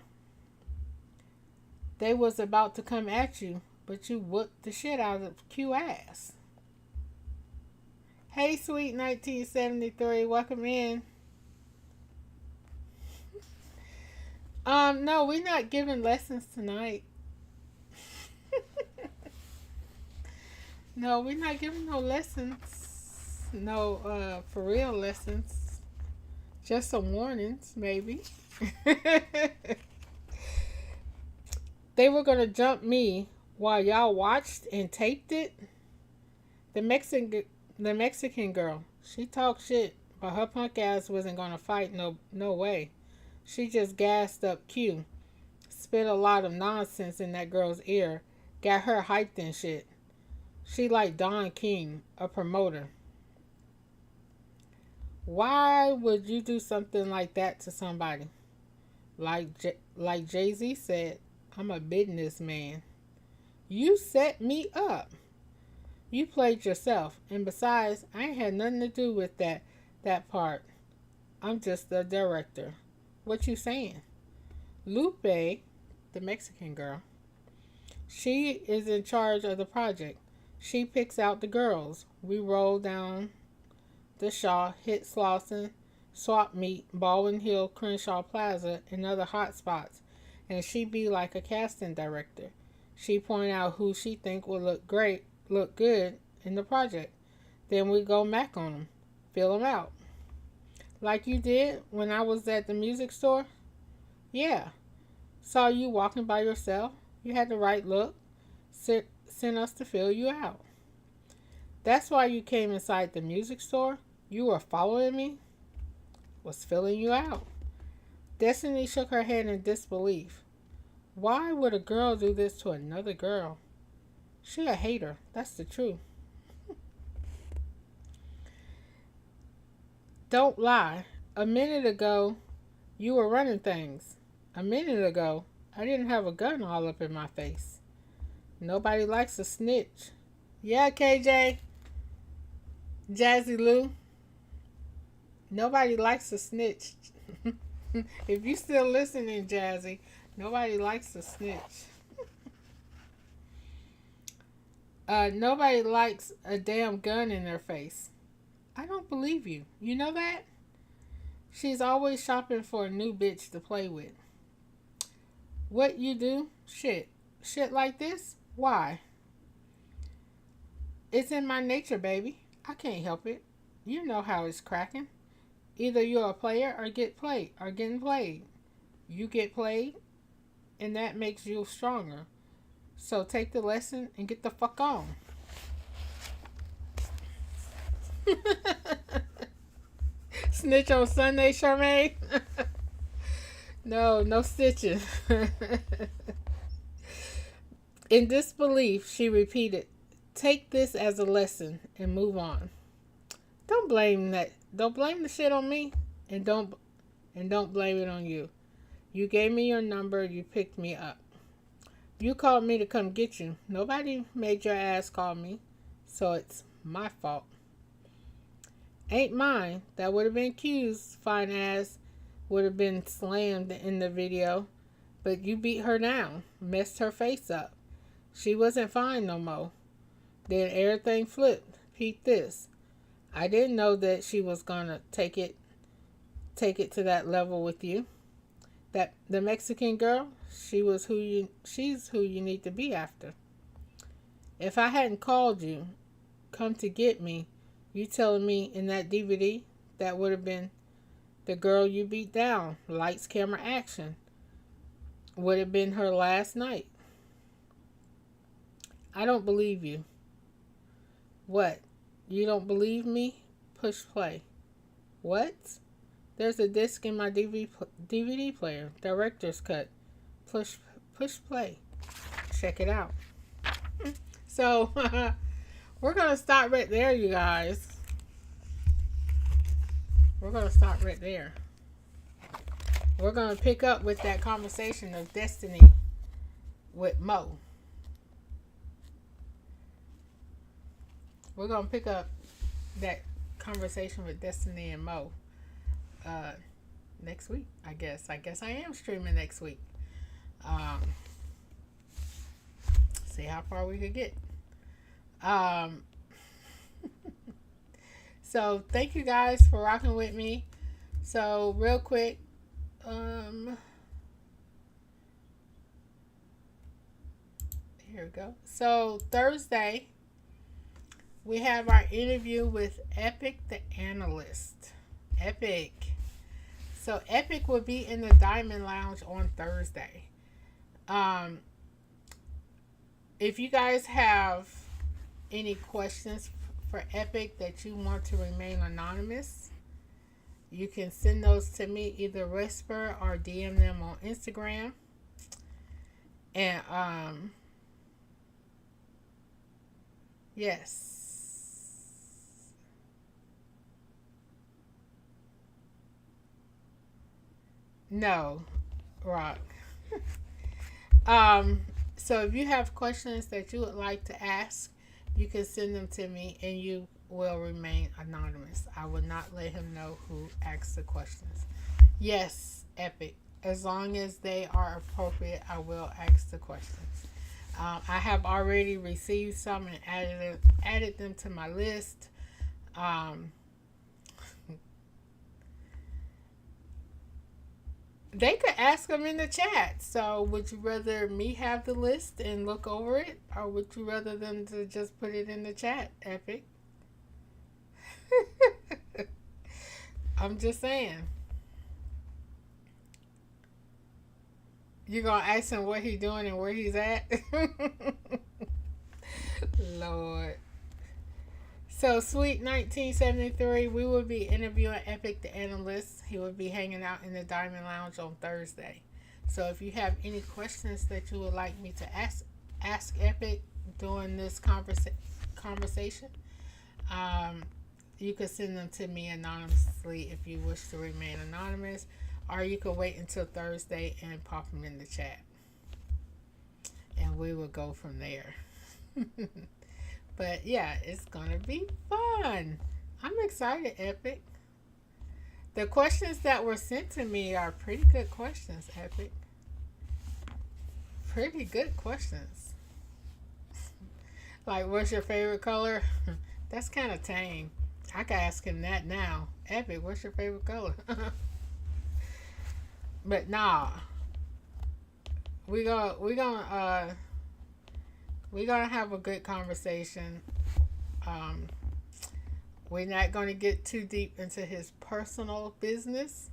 They was about to come at you, but you whooped the shit out of Q ass. Hey, sweet 1973, welcome in. No, we're not giving lessons tonight. No, we're not giving no lessons. No, for real lessons. Just some warnings, maybe. They were gonna jump me while y'all watched and taped it. The Mexican girl, she talked shit, but her punk ass wasn't gonna fight. No way. She just gassed up Q, spit a lot of nonsense in that girl's ear, got her hyped and shit. She like Don King, a promoter. Why would you do something like that to somebody? Like Jay-Z said, I'm a businessman. You set me up. You played yourself. And besides, I ain't had nothing to do with that part. I'm just the director. What you saying? Lupe, the Mexican girl, she is in charge of the project. She picks out the girls. We roll down the Shaw, hit Slauson, Swap Meet, Baldwin Hill, Crenshaw Plaza, and other hot spots. And she be like a casting director. She point out who she think will look good in the project. Then we go Mac on them, fill them out. Like you did when I was at the music store? Yeah. Saw you walking by yourself. You had the right look. Sent us to fill you out. That's why you came inside the music store. You were following me. Was filling you out. Destiny shook her head in disbelief. Why would a girl do this to another girl? She a hater. That's the truth. Don't lie. A minute ago, you were running things. A minute ago, I didn't have a gun all up in my face. Nobody likes a snitch. Yeah, KJ. Jazzy Lou. Nobody likes a snitch. If you still listening, Jazzy, nobody likes a snitch. Nobody likes a damn gun in their face. I don't believe you. You know that? She's always shopping for a new bitch to play with. What you do? Shit. Shit like this? Why? It's in my nature, baby. I can't help it. You know how it's cracking. Either you're a player or getting played. You get played, and that makes you stronger. So take the lesson and get the fuck on. Snitch on Sunday, Charmaine? No stitching. In disbelief, she repeated, take this as a lesson and move on. Don't blame the shit on me, and don't blame it on you. You gave me your number, you picked me up. You called me to come get you. Nobody made your ass call me, so it's my fault. Ain't mine. That would have been Q's fine ass would have been slammed in the video, but you beat her down, messed her face up. She wasn't fine no more. Then everything flipped. Pete this. I didn't know that she was gonna take it to that level with you. That the Mexican girl, she's who you need to be after. If I hadn't called you, come to get me, you telling me in that DVD that would have been the girl you beat down, lights, camera, action, would have been her last night. I don't believe you. What? You don't believe me? Push play. What? There's a disc in my DVD player, director's cut. Push, push play. Check it out. So we're gonna stop right there, you guys. We're gonna stop right there. We're gonna pick up with that conversation of destiny with Mo. We're gonna pick up that conversation with Destiny and Mo next week. I guess I am streaming next week. Um, see how far we could get. Um, so thank you guys for rocking with me. So real quick, here we go. So Thursday we have our interview with Epic the analyst. Epic. So Epic will be in the Diamond Lounge on Thursday. Um, if you guys have any questions for Epic that you want to remain anonymous, you can send those to me, either whisper or DM them on Instagram. And yes. No, Rock. um, so if you have questions that you would like to ask, you can send them to me and you will remain anonymous. I will not let him know who asked the questions. Yes, Epic. As long as they are appropriate, I will ask the questions. I have already received some and added them to my list. Um, they could ask them in the chat. So, would you rather me have the list and look over it, or would you rather them to just put it in the chat, Epic? I'm just saying. You gonna ask him what he's doing and where he's at? Lord. So, Sweet 1973, we will be interviewing Epic the analyst. He will be hanging out in the Diamond Lounge on Thursday. So, if you have any questions that you would like me to ask Epic during this conversation, you can send them to me anonymously if you wish to remain anonymous, or you can wait until Thursday and pop them in the chat. And we will go from there. But yeah, it's gonna be fun. I'm excited, Epic. The questions that were sent to me are pretty good questions, Epic. Pretty good questions. Like, what's your favorite color? That's kind of tame. I can ask him that now. Epic, what's your favorite color? But nah, we're gonna have a good conversation. We're not gonna get too deep into his personal business.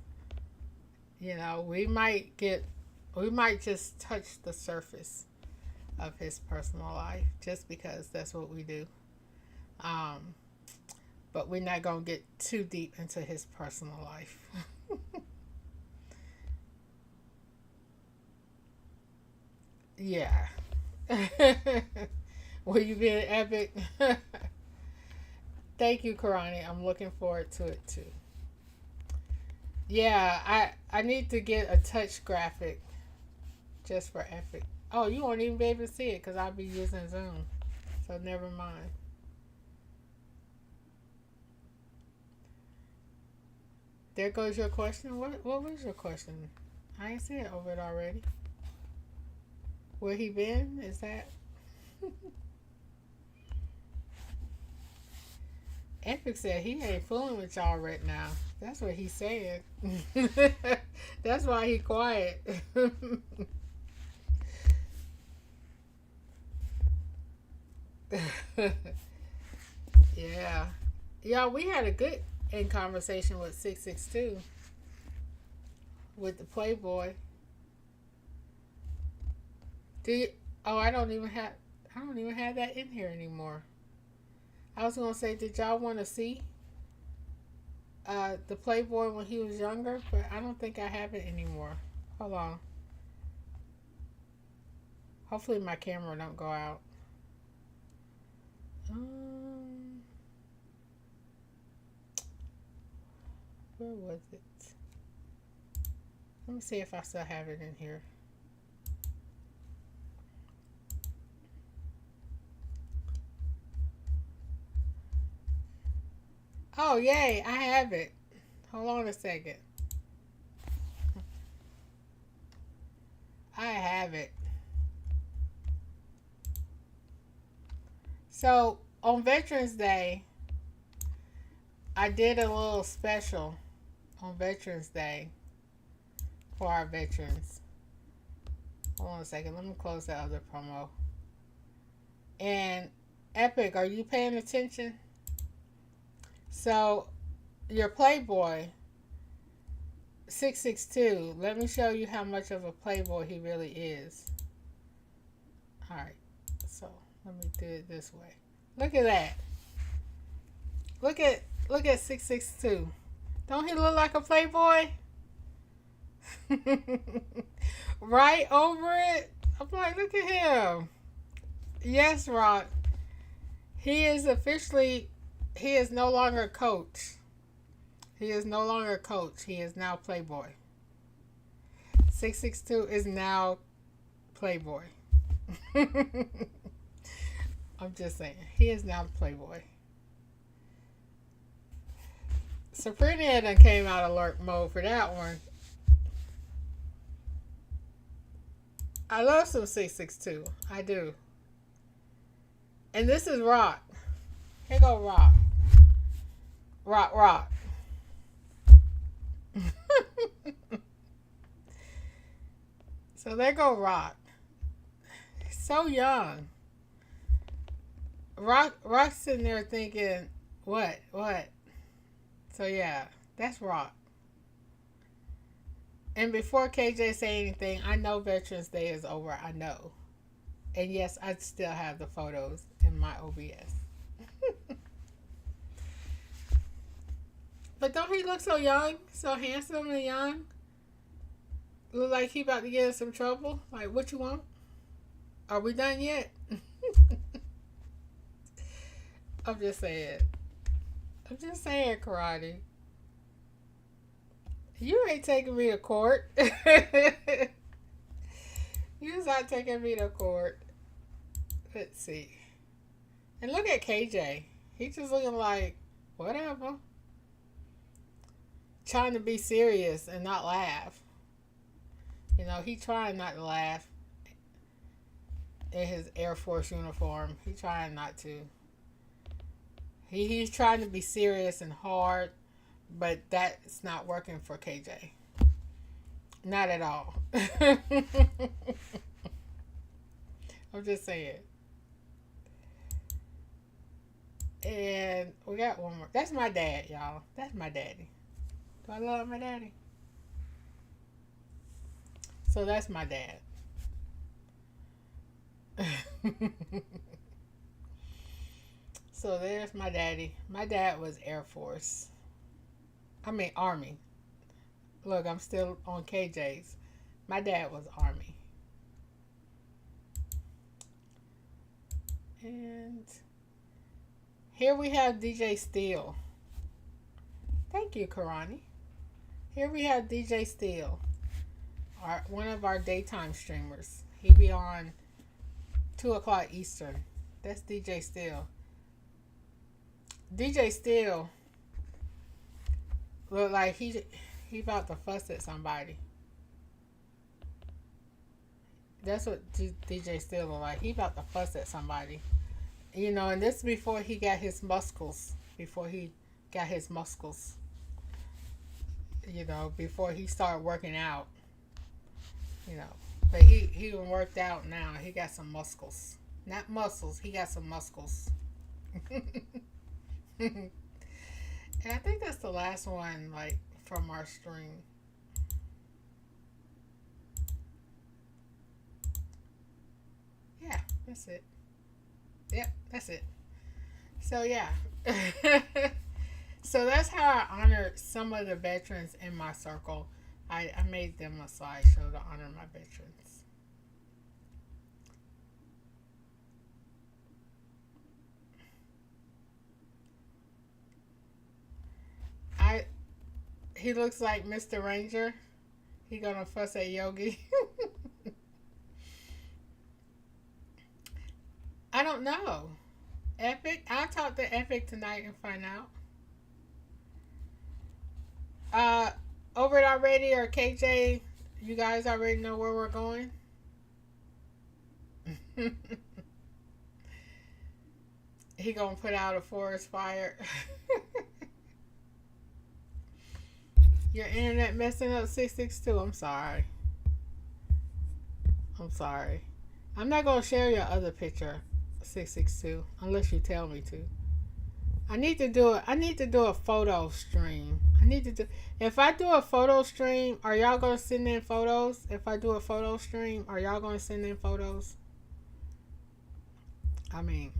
You know, we might just touch the surface of his personal life, just because that's what we do. But we're not gonna get too deep into his personal life. Yeah. Will you be an Epic? Thank you, Karani. I'm looking forward to it too. Yeah, I need to get a touch graphic just for Epic. Oh, you won't even be able to see it because I'll be using Zoom. So never mind. There goes your question. What was your question? I ain't see it over it already. Where he been? Is that Epic said he ain't fooling with y'all right now. That's what he said. That's why he quiet. Yeah. Yeah, we had a good in conversation with 662 with the Playboy. Do you, oh, I don't even have that in here anymore. I was gonna say, did y'all want to see the Playboy when he was younger, but I don't think I have it anymore. Hold on. Hopefully my camera don't go out. Um, where was it? Let me see if I still have it in here. Oh, yay, I have it. Hold on a second. I have it. So, on Veterans Day, I did a little special on Veterans Day for our veterans. Hold on a second. Let me close the other promo. And Epic, are you paying attention? So, your Playboy 662. Let me show you how much of a Playboy he really is. All right. So, let me do it this way. Look at that. Look at 662. Don't he look like a Playboy? Right over it. I'm like, look at him. Yes, Rock. He is no longer a coach. He is no longer a coach. He is now Playboy. 662 is now Playboy. I'm just saying. He is now Playboy. Sabrina done came out alert mode for that one. I love some 662. I do. And this is Rock. Here go Rock. Rock. So there go Rock. So young. Rock's sitting there thinking, what? So yeah, that's Rock. And before KJ say anything, I know Veterans Day is over. I know. And yes, I still have the photos in my OBS. But don't he look so young? So handsome and young? Look like he about to get in some trouble? Like, what you want? Are we done yet? I'm just saying, Karate. You ain't taking me to court. You's not taking me to court. Let's see. And look at KJ. He's just looking like, whatever. Trying to be serious and not laugh. You know, he trying not to laugh in his Air Force uniform. He trying not to. He's trying to be serious and hard, but that's not working for KJ. Not at all. I'm just saying. And we got one more. That's my dad, y'all. That's my daddy. Do I love my daddy? So that's my dad. So there's my daddy. My dad was Air Force. Army. Look, I'm still on KJ's. My dad was Army. And here we have DJ Steele. Thank you, Karani. Here we have DJ Steele, one of our daytime streamers. He be on 2 o'clock Eastern. That's DJ Steele. DJ Steele look like he about to fuss at somebody. That's what DJ Steele look like. He about to fuss at somebody. You know, and this before he got his muscles. You know, before he started working out. You know, but he done worked out now. He got some muscles. Not muscles. He got some muscles. And I think that's the last one, like, from our stream. Yeah, that's it. Yep, that's it. So, yeah. So that's how I honored some of the veterans in my circle. I made them a slideshow to honor my veterans. I He looks like Mr. Ranger. He gonna fuss at Yogi. I don't know. Epic. I'll talk to Epic tonight and find out. Uh, Over it already or KJ? You guys already know where we're going. He gonna put out a forest fire. Your internet messing up 662. I'm sorry. I'm sorry. I'm not gonna share your other picture 662 unless you tell me to. I need to do it. I need to do a photo stream. I need to do. If I do a photo stream, are y'all gonna send in photos? If I do a photo stream, are y'all gonna send in photos? I mean,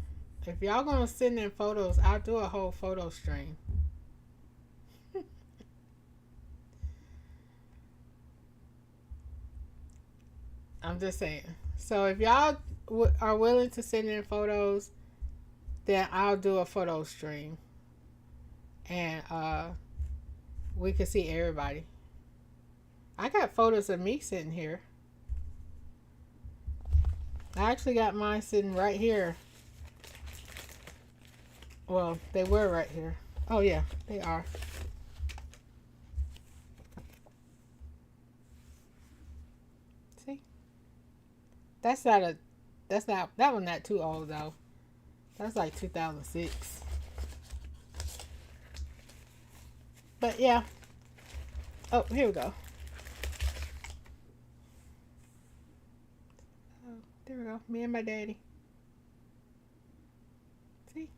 if y'all gonna send in photos, I'll do a whole photo stream. I'm just saying. So if y'all are willing to send in photos, then I'll do a photo stream, and we can see everybody. I got photos of me sitting here. I actually got mine sitting right here. Well, they were right here. Oh yeah, they are. See, that's not a. That's not that one. Not too old though. That's like 2006. But yeah. Oh, here we go. Oh, there we go. Me and my daddy. See?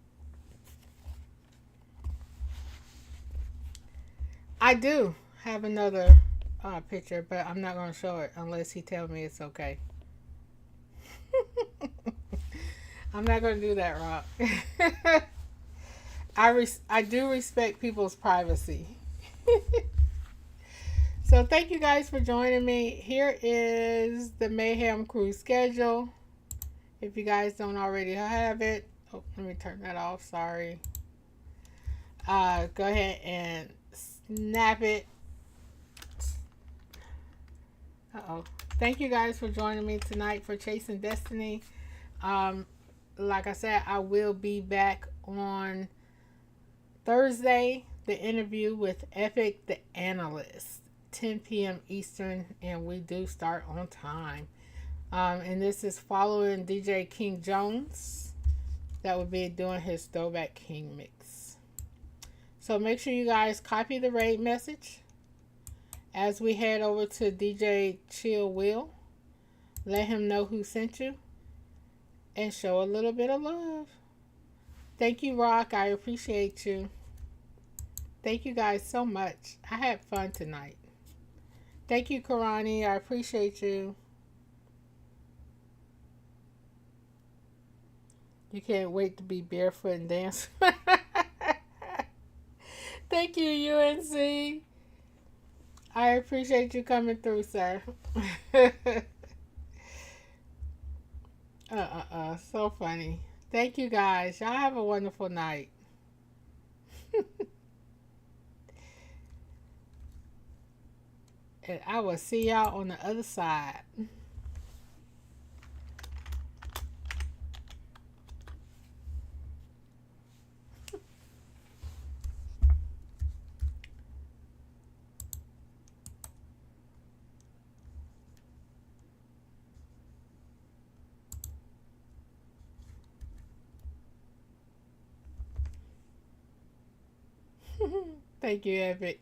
I do have another picture, but I'm not going to show it unless he tells me it's okay. I'm not going to do that, Rock. I do respect people's privacy. So thank you guys for joining me. Here is the Mayhem Crew schedule. If you guys don't already have it. Oh, let me turn that off. Sorry. Go ahead and snap it. Uh-oh. Thank you guys for joining me tonight for Chasing Destiny. Like I said, I will be back on Thursday, the interview with Epic the Analyst, 10 p.m. Eastern, and we do start on time. And this is following DJ King Jones. That would be doing his Throwback King mix. So make sure you guys copy the raid message as we head over to DJ Chill Will. Let him know who sent you and show a little bit of love. Thank you, Rock. I appreciate you. Thank you guys so much. I had fun tonight. Thank you, Karani. I appreciate you. You can't wait to be barefoot and dance. Thank you, UNC. I appreciate you coming through, sir. So funny. Thank you guys. Y'all have a wonderful night. And I will see y'all on the other side. Thank you, Epic.